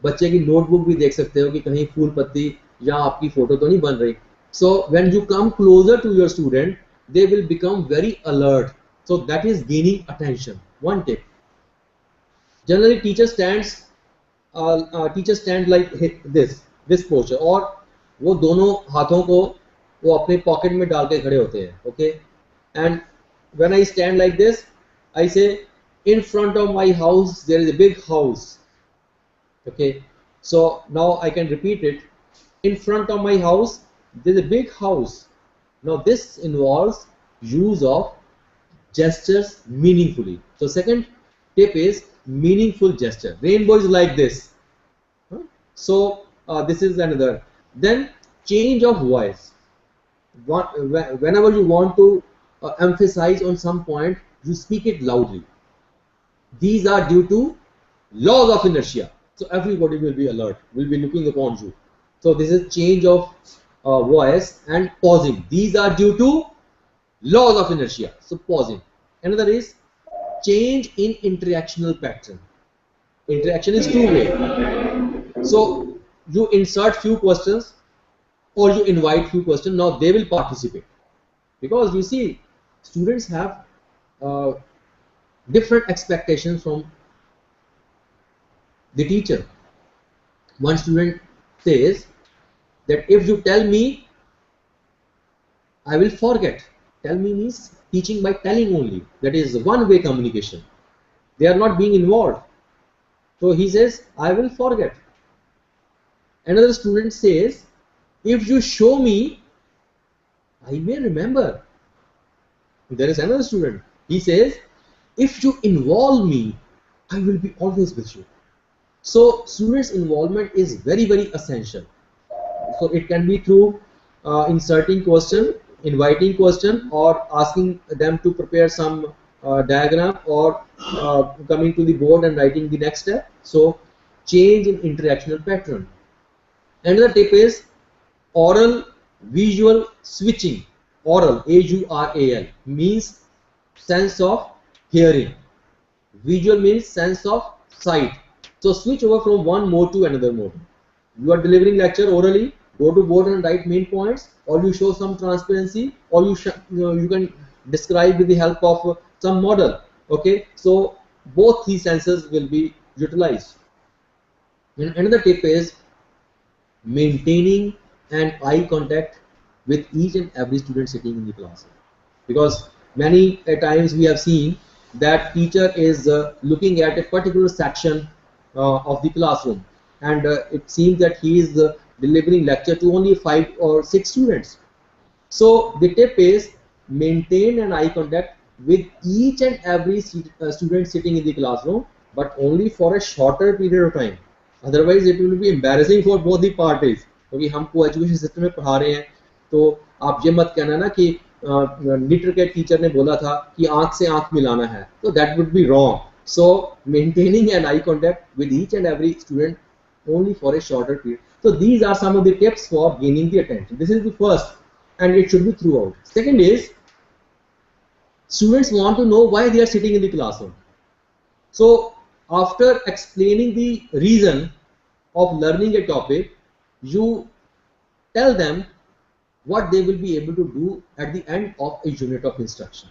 बच्चे की notebook भी देख सकते हो कि कहीं फूल पत्ती या आपकी फोटो तो नहीं बन रही. So when you come closer to your student, they will become very alert. So that is gaining attention. One tip. Generally, teacher stands like this posture, और वो दोनों हाथों को वो अपने पॉकेट में डाल के खड़े होते हैं. Okay, and when I stand like this, I say, in front of my house there is a big house. Okay, so now I can repeat it. In front of my house there is a big house. Now this involves use of gestures meaningfully. So second tip is meaningful gesture. Rainbow is like this. So this is another. Then change of voice. Whenever you want to emphasize on some point, you speak it loudly. These are due to laws of inertia. So everybody will be alert, will be looking upon you. So this is change of voice and pausing. These are due to laws of inertia. So pausing. Another is change in interactional pattern. Interaction is two-way. So you insert few questions or you invite few questions. Now they will participate, because you see students have different expectations from the teacher. One student says that if you tell me, I will forget. Tell me means teaching by telling only. That is one-way communication. They are not being involved. So he says, I will forget. Another student says, if you show me, I may remember. There is another student. He says, if you involve me, I will be always with you. So students' involvement is very, very essential. So it can be through inserting question, inviting question, or asking them to prepare some diagram, or coming to the board and writing the next step. So change in interactional pattern. Another tip is oral visual switching. Oral, A-U-R-A-L, means sense of hearing. Visual means sense of sight. So switch over from one mode to another mode. You are delivering lecture orally, go to board and write main points, or you show some transparency, or you can describe with the help of some model. Okay, so both these senses will be utilized. And another tip is maintaining an eye contact with each and every student sitting in the classroom, because many times we have seen that teacher is looking at a particular section of the classroom, and it seems that he is delivering lecture to only 5 or 6 students. So the tip is maintain an eye contact with each and every student sitting in the classroom, but only for a shorter period of time. Otherwise it will be embarrassing for both the parties. क्योंकि हम को education system में पढ़ा रहे हैं, तो आप ये मत कहना ना कि निटर के टीचर ने बोला था कि आंख से आंख मिलाना है, तो that would be wrong. So maintaining an eye contact with each and every student only for a shorter period. So these are some of the tips for gaining the attention. This is the first, and it should be throughout. Second is, students want to know why they are sitting in the classroom. So after explaining the reason of learning a topic, you tell them what they will be able to do at the end of a unit of instruction.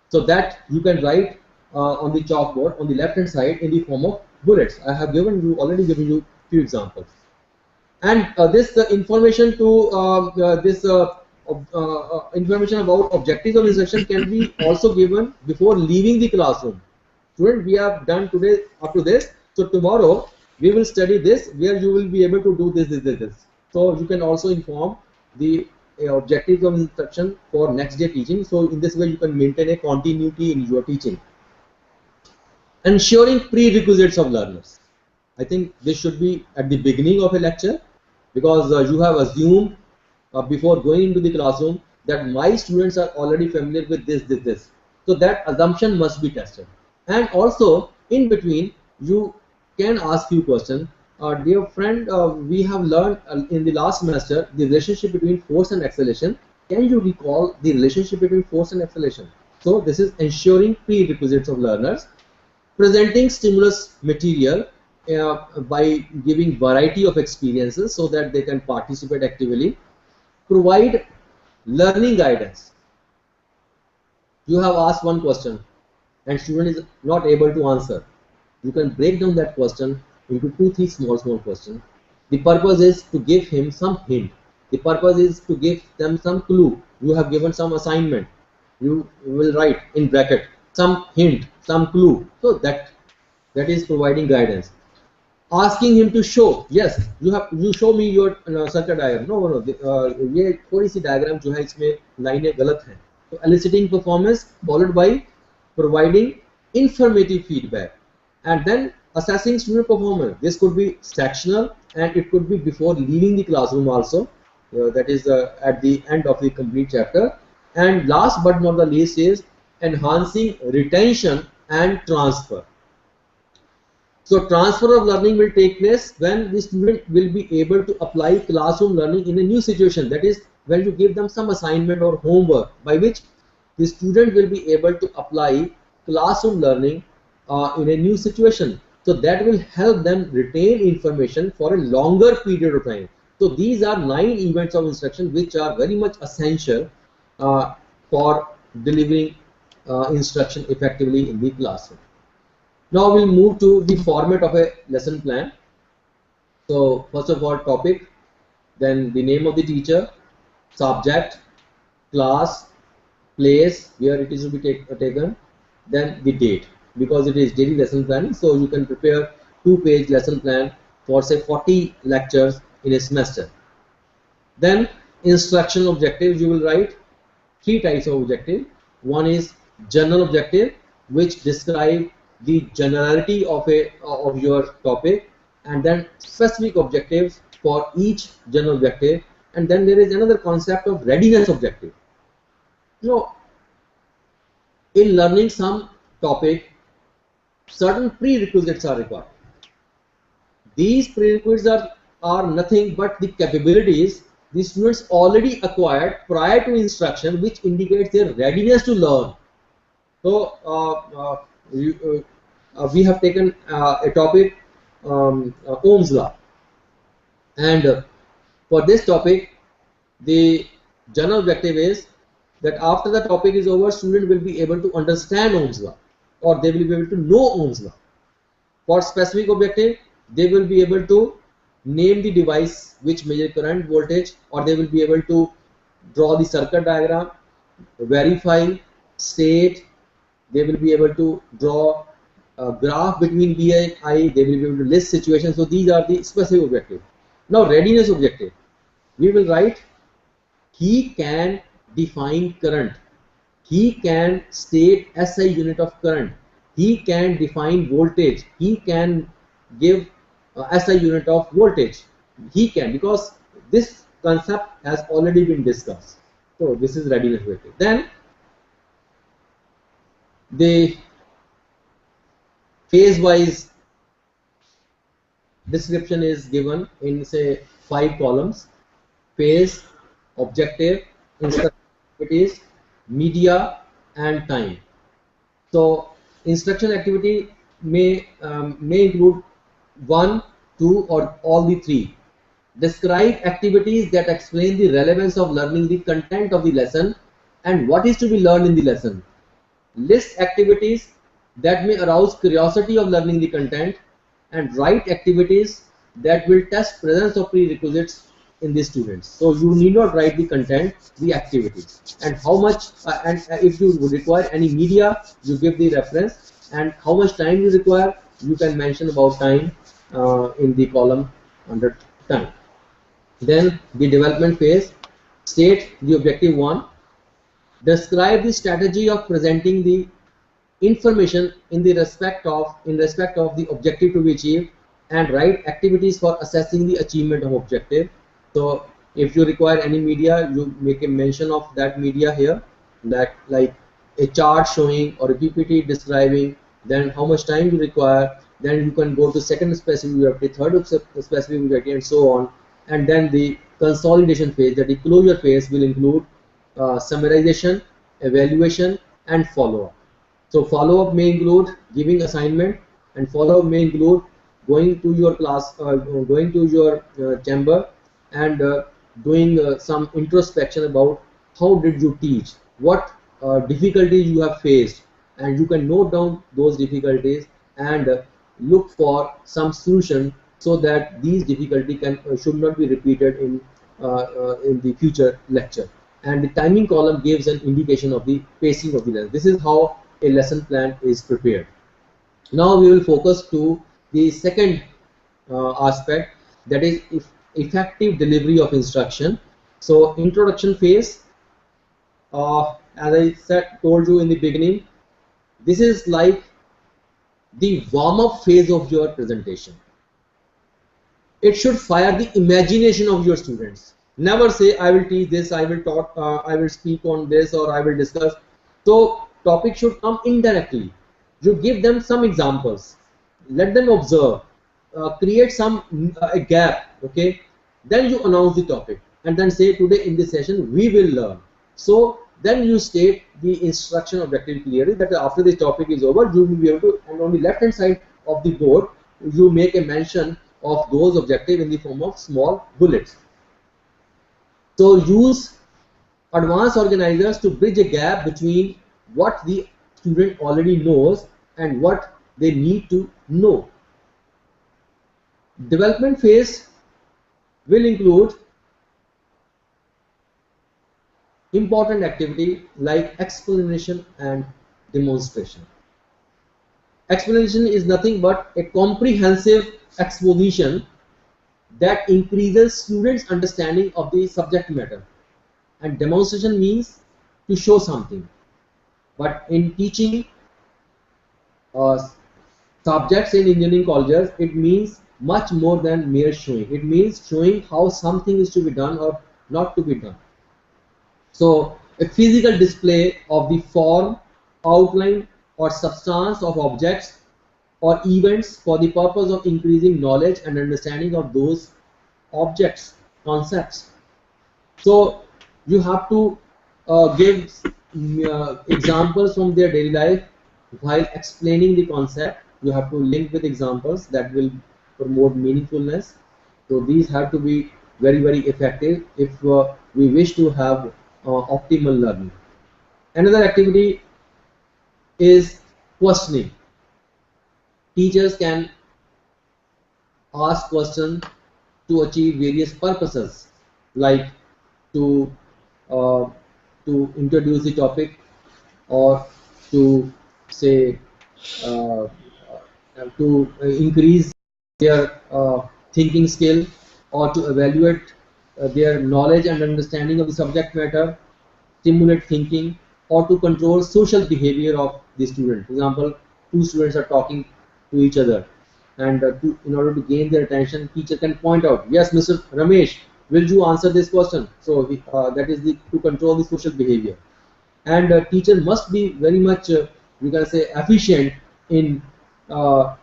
So that you can write on the chalkboard on the left hand side in the form of bullets. I have already given you few examples. And this information to information about objectives of instruction can be also given before leaving the classroom. Student, we have done today up to this. So tomorrow we will study this, where you will be able to do this. So you can also inform the objectives of instruction for next day teaching. So in this way you can maintain a continuity in your teaching. Ensuring prerequisites of learners. I think this should be at the beginning of a lecture, because you have assumed before going into the classroom that my students are already familiar with this. So that assumption must be tested. And also in between you can ask few questions. Dear friend, we have learned in the last semester the relationship between force and acceleration. Can you recall the relationship between force and acceleration? So this is ensuring prerequisites of learners. Presenting stimulus material by giving variety of experiences so that they can participate actively. Provide learning guidance. You have asked one question and student is not able to answer. You can break down that question into 2-3 small questions. The purpose is to give him some hint. The purpose is to give them some clue. You have given some assignment. You will write in bracket some hint, some clue. So that is providing guidance. Asking him to show. Yes, you show me your circuit diagram. No. ये थोड़ी सी diagram जो है इसमें लाइनें गलत हैं. So eliciting performance followed by providing informative feedback, and then assessing student performance. This could be sectional and it could be before leaving the classroom also. That is at the end of the complete chapter. And last but not the least is enhancing retention and transfer. So transfer of learning will take place when the student will be able to apply classroom learning in a new situation. That is when you give them some assignment or homework by which the student will be able to apply classroom learning in a new situation. So that will help them retain information for a longer period of time. So these are 9 events of instruction which are very much essential for delivering instruction effectively in the classroom. Now we'll move to the format of a lesson plan. So first of all, topic, then the name of the teacher, subject, class, place where it is to be taken, then the date, because it is daily lesson planning. So you can prepare 2-page lesson plan for say 40 lectures in a semester. Then instruction objectives, you will write 3 types of objective. One is general objective, which describe the generality of your topic, and then specific objectives for each general objective. And then there is another concept of readiness objective. You know, in learning some topic, certain prerequisites are required. These prerequisites are nothing but the capabilities the students already acquired prior to instruction, which indicates their readiness to learn. So we have taken a topic, Ohm's law, and for this topic the general objective is that after the topic is over, student will be able to understand Ohm's law, or they will be able to know Ohm's law. For specific objective, they will be able to name the device which measure current, voltage, or they will be able to draw the circuit diagram, verify, state. They will be able to draw a graph between V and I. They will be able to list situations. So these are the specific objective. Now readiness objective, we will write, he can define current, he can state SI unit of current, he can define voltage, he can give SI unit of voltage. He can, because this concept has already been discussed. So this is readiness objective. Then the phase wise description is given in say 5 columns: phase, objective, instruction activities, media, and time. So instruction activity may include 1, 2, or all the 3. Describe activities that explain the relevance of learning the content of the lesson and what is to be learned in the lesson. List activities that may arouse curiosity of learning the content, and write activities that will test presence of prerequisites in the students. So you need not write the content, the activities, and how much and if you require any media, you give the reference, and how much time you require, you can mention about time in the column under time. Then the development phase, state the objective 1, describe the strategy of presenting the information in respect of the objective to be achieved, and write activities for assessing the achievement of objective. So if you require any media, you make a mention of that media here, that like a chart showing or a PPT describing, then how much time you require, then you can go to second specific objective, third specific objective, and so on. And then the consolidation phase, that the closure phase, will include summarization, evaluation, and follow-up. So follow-up may include giving assignment, and follow-up may include going to your class, going to your chamber, and doing some introspection about how did you teach, what difficulties you have faced, and you can note down those difficulties and look for some solution, so that these difficulties should not be repeated in the future lecture. And the timing column gives an indication of the pacing of the lesson. This is how a lesson plan is prepared. Now we will focus to the second aspect, that is effective delivery of instruction. So introduction phase, as I told you in the beginning, this is like the warm-up phase of your presentation. It should fire the imagination of your students. Never say I will teach this, I will talk, I will speak on this, or I will discuss. So topic should come indirectly. You give them some examples, let them observe, create some a gap, okay? Then you announce the topic, and then say today in this session we will learn. So then you state the instruction objective clearly, that after this topic is over, you will be able to, and on the left hand side of the board, you make a mention of those objectives in the form of small bullets. So use advanced organizers to bridge a gap between what the student already knows and what they need to know. Development phase will include important activity like explanation and demonstration. Explanation is nothing but a comprehensive exposition that increases students' understanding of the subject matter, and demonstration means to show something. But in teaching uh, subjects in engineering colleges, it means much more than mere showing. It means showing how something is to be done or not to be done. So a physical display of the form, outline or substance of objects or events for the purpose of increasing knowledge and understanding of those objects, concepts. So you have to give examples from their daily life while explaining the concept. You have to link with examples that will promote meaningfulness. So these have to be very effective if we wish to have optimal learning. Another activity is questioning. Teachers can ask questions to achieve various purposes, like to uh, to introduce the topic, or to say to increase their thinking skill, or to evaluate their knowledge and understanding of the subject matter, stimulate thinking, or to control social behavior of the student. For example, two students are talking to each other, and in order to gain their attention, teacher can point out, yes, Mr. Ramesh, will you answer this question? So that is to control the social behavior. And teacher must be very much you can say efficient in uh,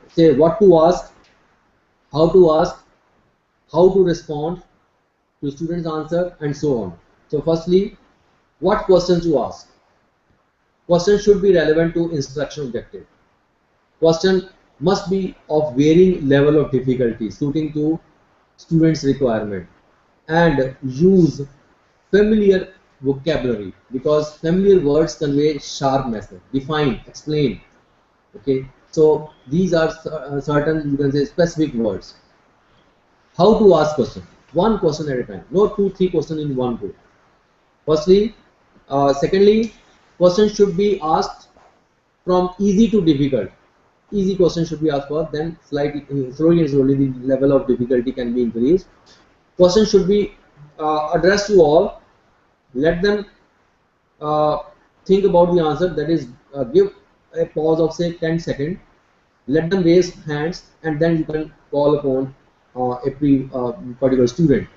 say what to ask, how to respond to students answer, and so on. So firstly, what questions to ask? Questions should be relevant to instruction objective. Question must be of varying level of difficulty suiting to students requirement, and use familiar vocabulary, because familiar words convey sharp message. Define, explain. Okay, so these are certain, you can say, specific words. How to ask question? One question at a time, not 2 3 questions in one go. Firstly, secondly, questions should be asked from easy to difficult. Easy questions should be asked first, then slightly, slowly and slowly, the level of difficulty can be increased. Questions should be addressed to all. Let them uh, think about the answer. That is, give a pause of say 10 seconds. Let them raise hands, and then you can call upon a particular student.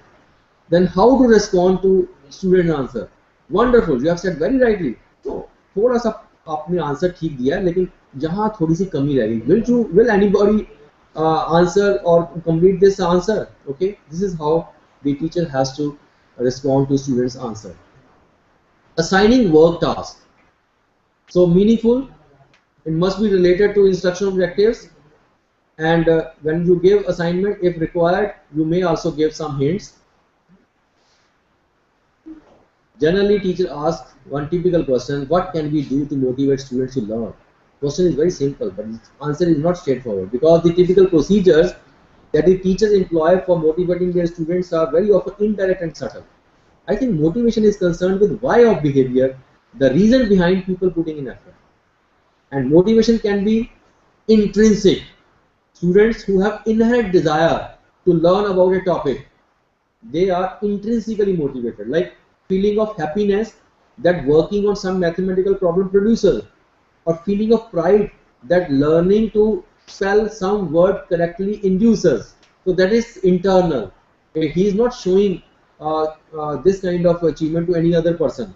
Then how to respond to student answer? Wonderful, you have said very rightly. So थोड़ा सा आपने answer ठीक दिया है, लेकिन जहाँ थोड़ी सी कमी रह गई, will anybody answer or complete this answer? Okay, this is how the teacher has to respond to students answer. Assigning work tasks. So meaningful, it must be related to instruction objectives, and when you give assignment, if required, you may also give some hints. Generally, teacher asks one typical question: what can we do to motivate students to learn? Question is very simple, but its answer is not straightforward, because the typical procedures that the teachers employ for motivating their students are very often indirect and subtle. I think motivation is concerned with why of behavior, the reason behind people putting in effort. And motivation can be intrinsic. Students who have inherent desire to learn about a topic, they are intrinsically motivated, like feeling of happiness that working on some mathematical problem produces, or feeling of pride that learning to spell some word correctly induces. So that is internal. He is not showing this kind of achievement to any other person.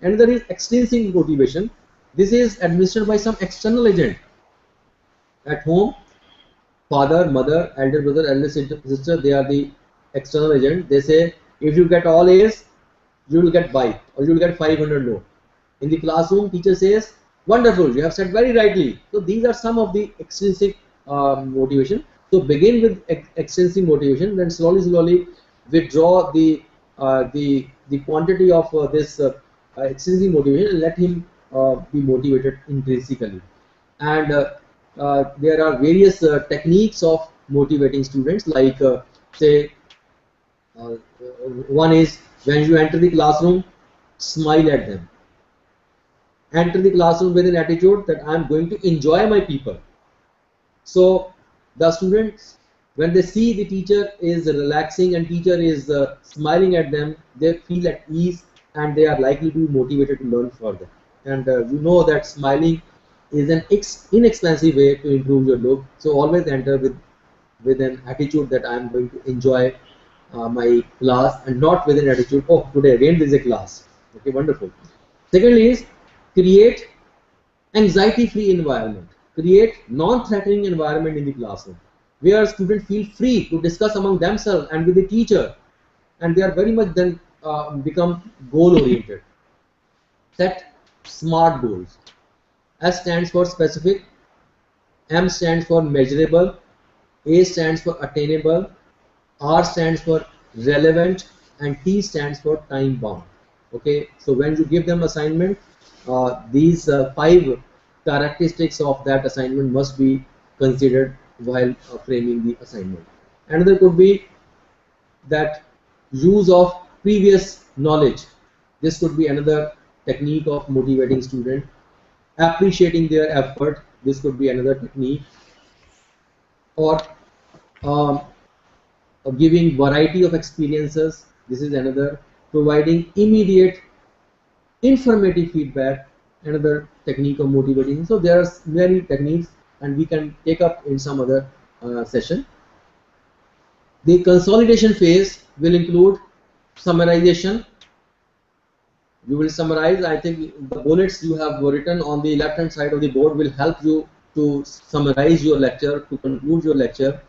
Another is extrinsic motivation. This is administered by some external agent. At home, father, mother, elder brother, elder sister, they are the external agent. They say, if you get all A's, you will get bike, or you will get 500 low. In the classroom, teacher says, wonderful, you have said very rightly. So these are some of the extrinsic motivation. So begin with extrinsic motivation, then slowly withdraw the quantity of this extrinsic motivation, and let him be motivated intrinsically. And there are various techniques of motivating students, like say uh, one is, when you enter the classroom, smile at them. Enter the classroom with an attitude that I am going to enjoy my people. So the students, when they see the teacher is relaxing and teacher is smiling at them, they feel at ease and they are likely to be motivated to learn further. And you know that smiling is an inexpensive way to improve your look. So always enter with an attitude that I am going to enjoy my class, and not with an attitude, oh, today again there is a class. Okay, wonderful. Secondly is, create anxiety-free environment. Create non-threatening environment in the classroom where students feel free to discuss among themselves and with the teacher, and they are very much then become goal-oriented. Set SMART goals. S stands for specific, M stands for measurable, A stands for attainable, R stands for relevant, and T stands for time bound. Okay, so when you give them assignment, these five characteristics of that assignment must be considered while framing the assignment. Another could be that use of previous knowledge. This could be another technique of motivating student. Appreciating their effort. This could be another technique. Or um, giving variety of experiences. This is another. Providing immediate informative feedback, another technique of motivating. So there are many techniques, and we can take up in some other session. The consolidation phase will include summarization. You will summarize. I think the bullets you have written on the left hand side of the board will help you to summarize your lecture, to conclude your lecture.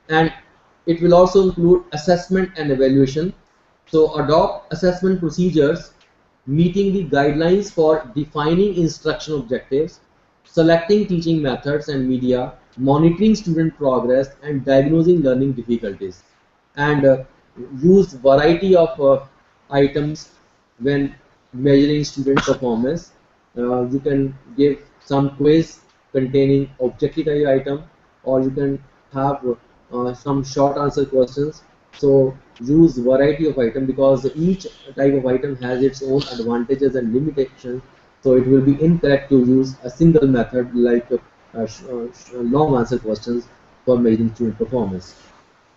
And it will also include assessment and evaluation. So adopt assessment procedures, meeting the guidelines for defining instruction objectives, selecting teaching methods and media, monitoring student progress, and diagnosing learning difficulties. And use variety of items when measuring student performance. You can give some quiz containing objective type item, or you can have some short answer questions. So use variety of item, because each type of item has its own advantages and limitations. So it will be incorrect to use a single method like long answer questions for measuring student performance.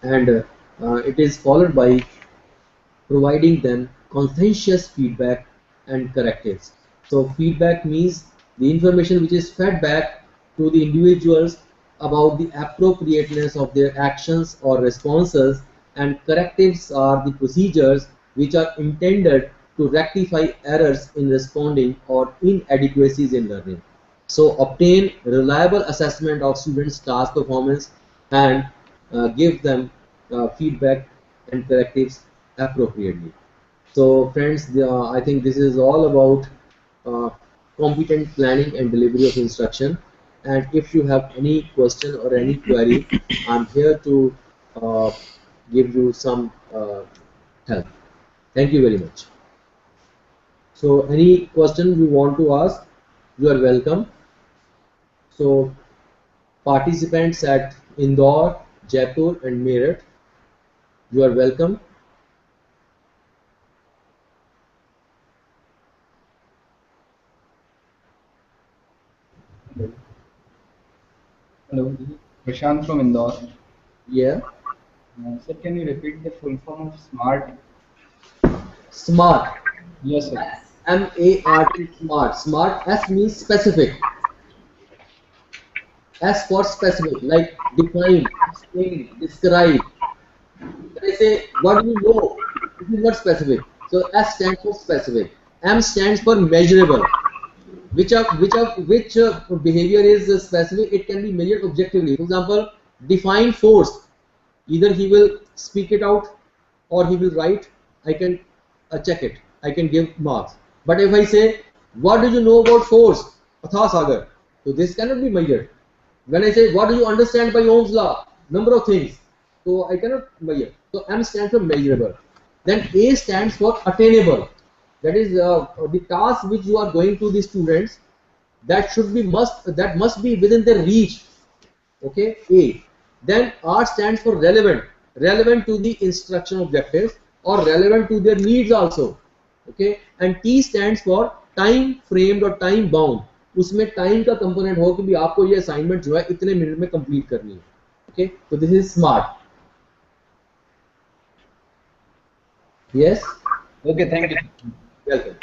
And it is followed by providing them conscientious feedback and correctives. So feedback means the information which is fed back to the individuals about the appropriateness of their actions or responses, and correctives are the procedures which are intended to rectify errors in responding or inadequacies in learning. So obtain reliable assessment of students' class performance, and give them feedback and correctives appropriately. So friends, I think this is all about uh, competent planning and delivery of instruction. And if you have any question or any query, I'm here to uh, give you some help. Thank you very much. So any question you want to ask, you are welcome. So participants at Indore, Jaipur and Meerut, you are welcome. Hello, this is Prashant from Indore. Yeah. Sir, can you repeat the full form of SMART? SMART. Yes, sir. SMART. SMART. SMART. S means specific. S for specific, like define, explain, describe. When I say what do you know, this is not specific. So S stands for specific. M stands for measurable. Which behavior is specific? It can be measured objectively. For example, define force. Either he will speak it out or he will write. I can check it. I can give marks. But if I say, what do you know about force? Atha Sagar. So this cannot be measured. When I say, what do you understand by Ohm's law? Number of things. So I cannot measure. So M stands for measurable. Then A stands for attainable. That is the task which you are going to the students. that must be within their reach. Okay, A. Then R stands for relevant to the instruction objectives or relevant to their needs also. Okay, and T stands for time framed or time bound. उसमें time का component हो कि भी आपको ये assignment जो है इतने मिनट में कंप्लीट करनी है. ओके, तो this is smart. Yes. Okay, thank you. Welcome.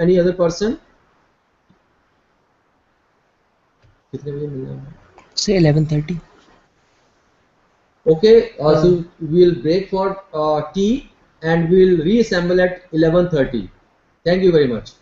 Any other person? कितने बजे मिलना है? Say 11:30. Okay, so we'll break for tea and we'll reassemble at 11:30. Thank you very much.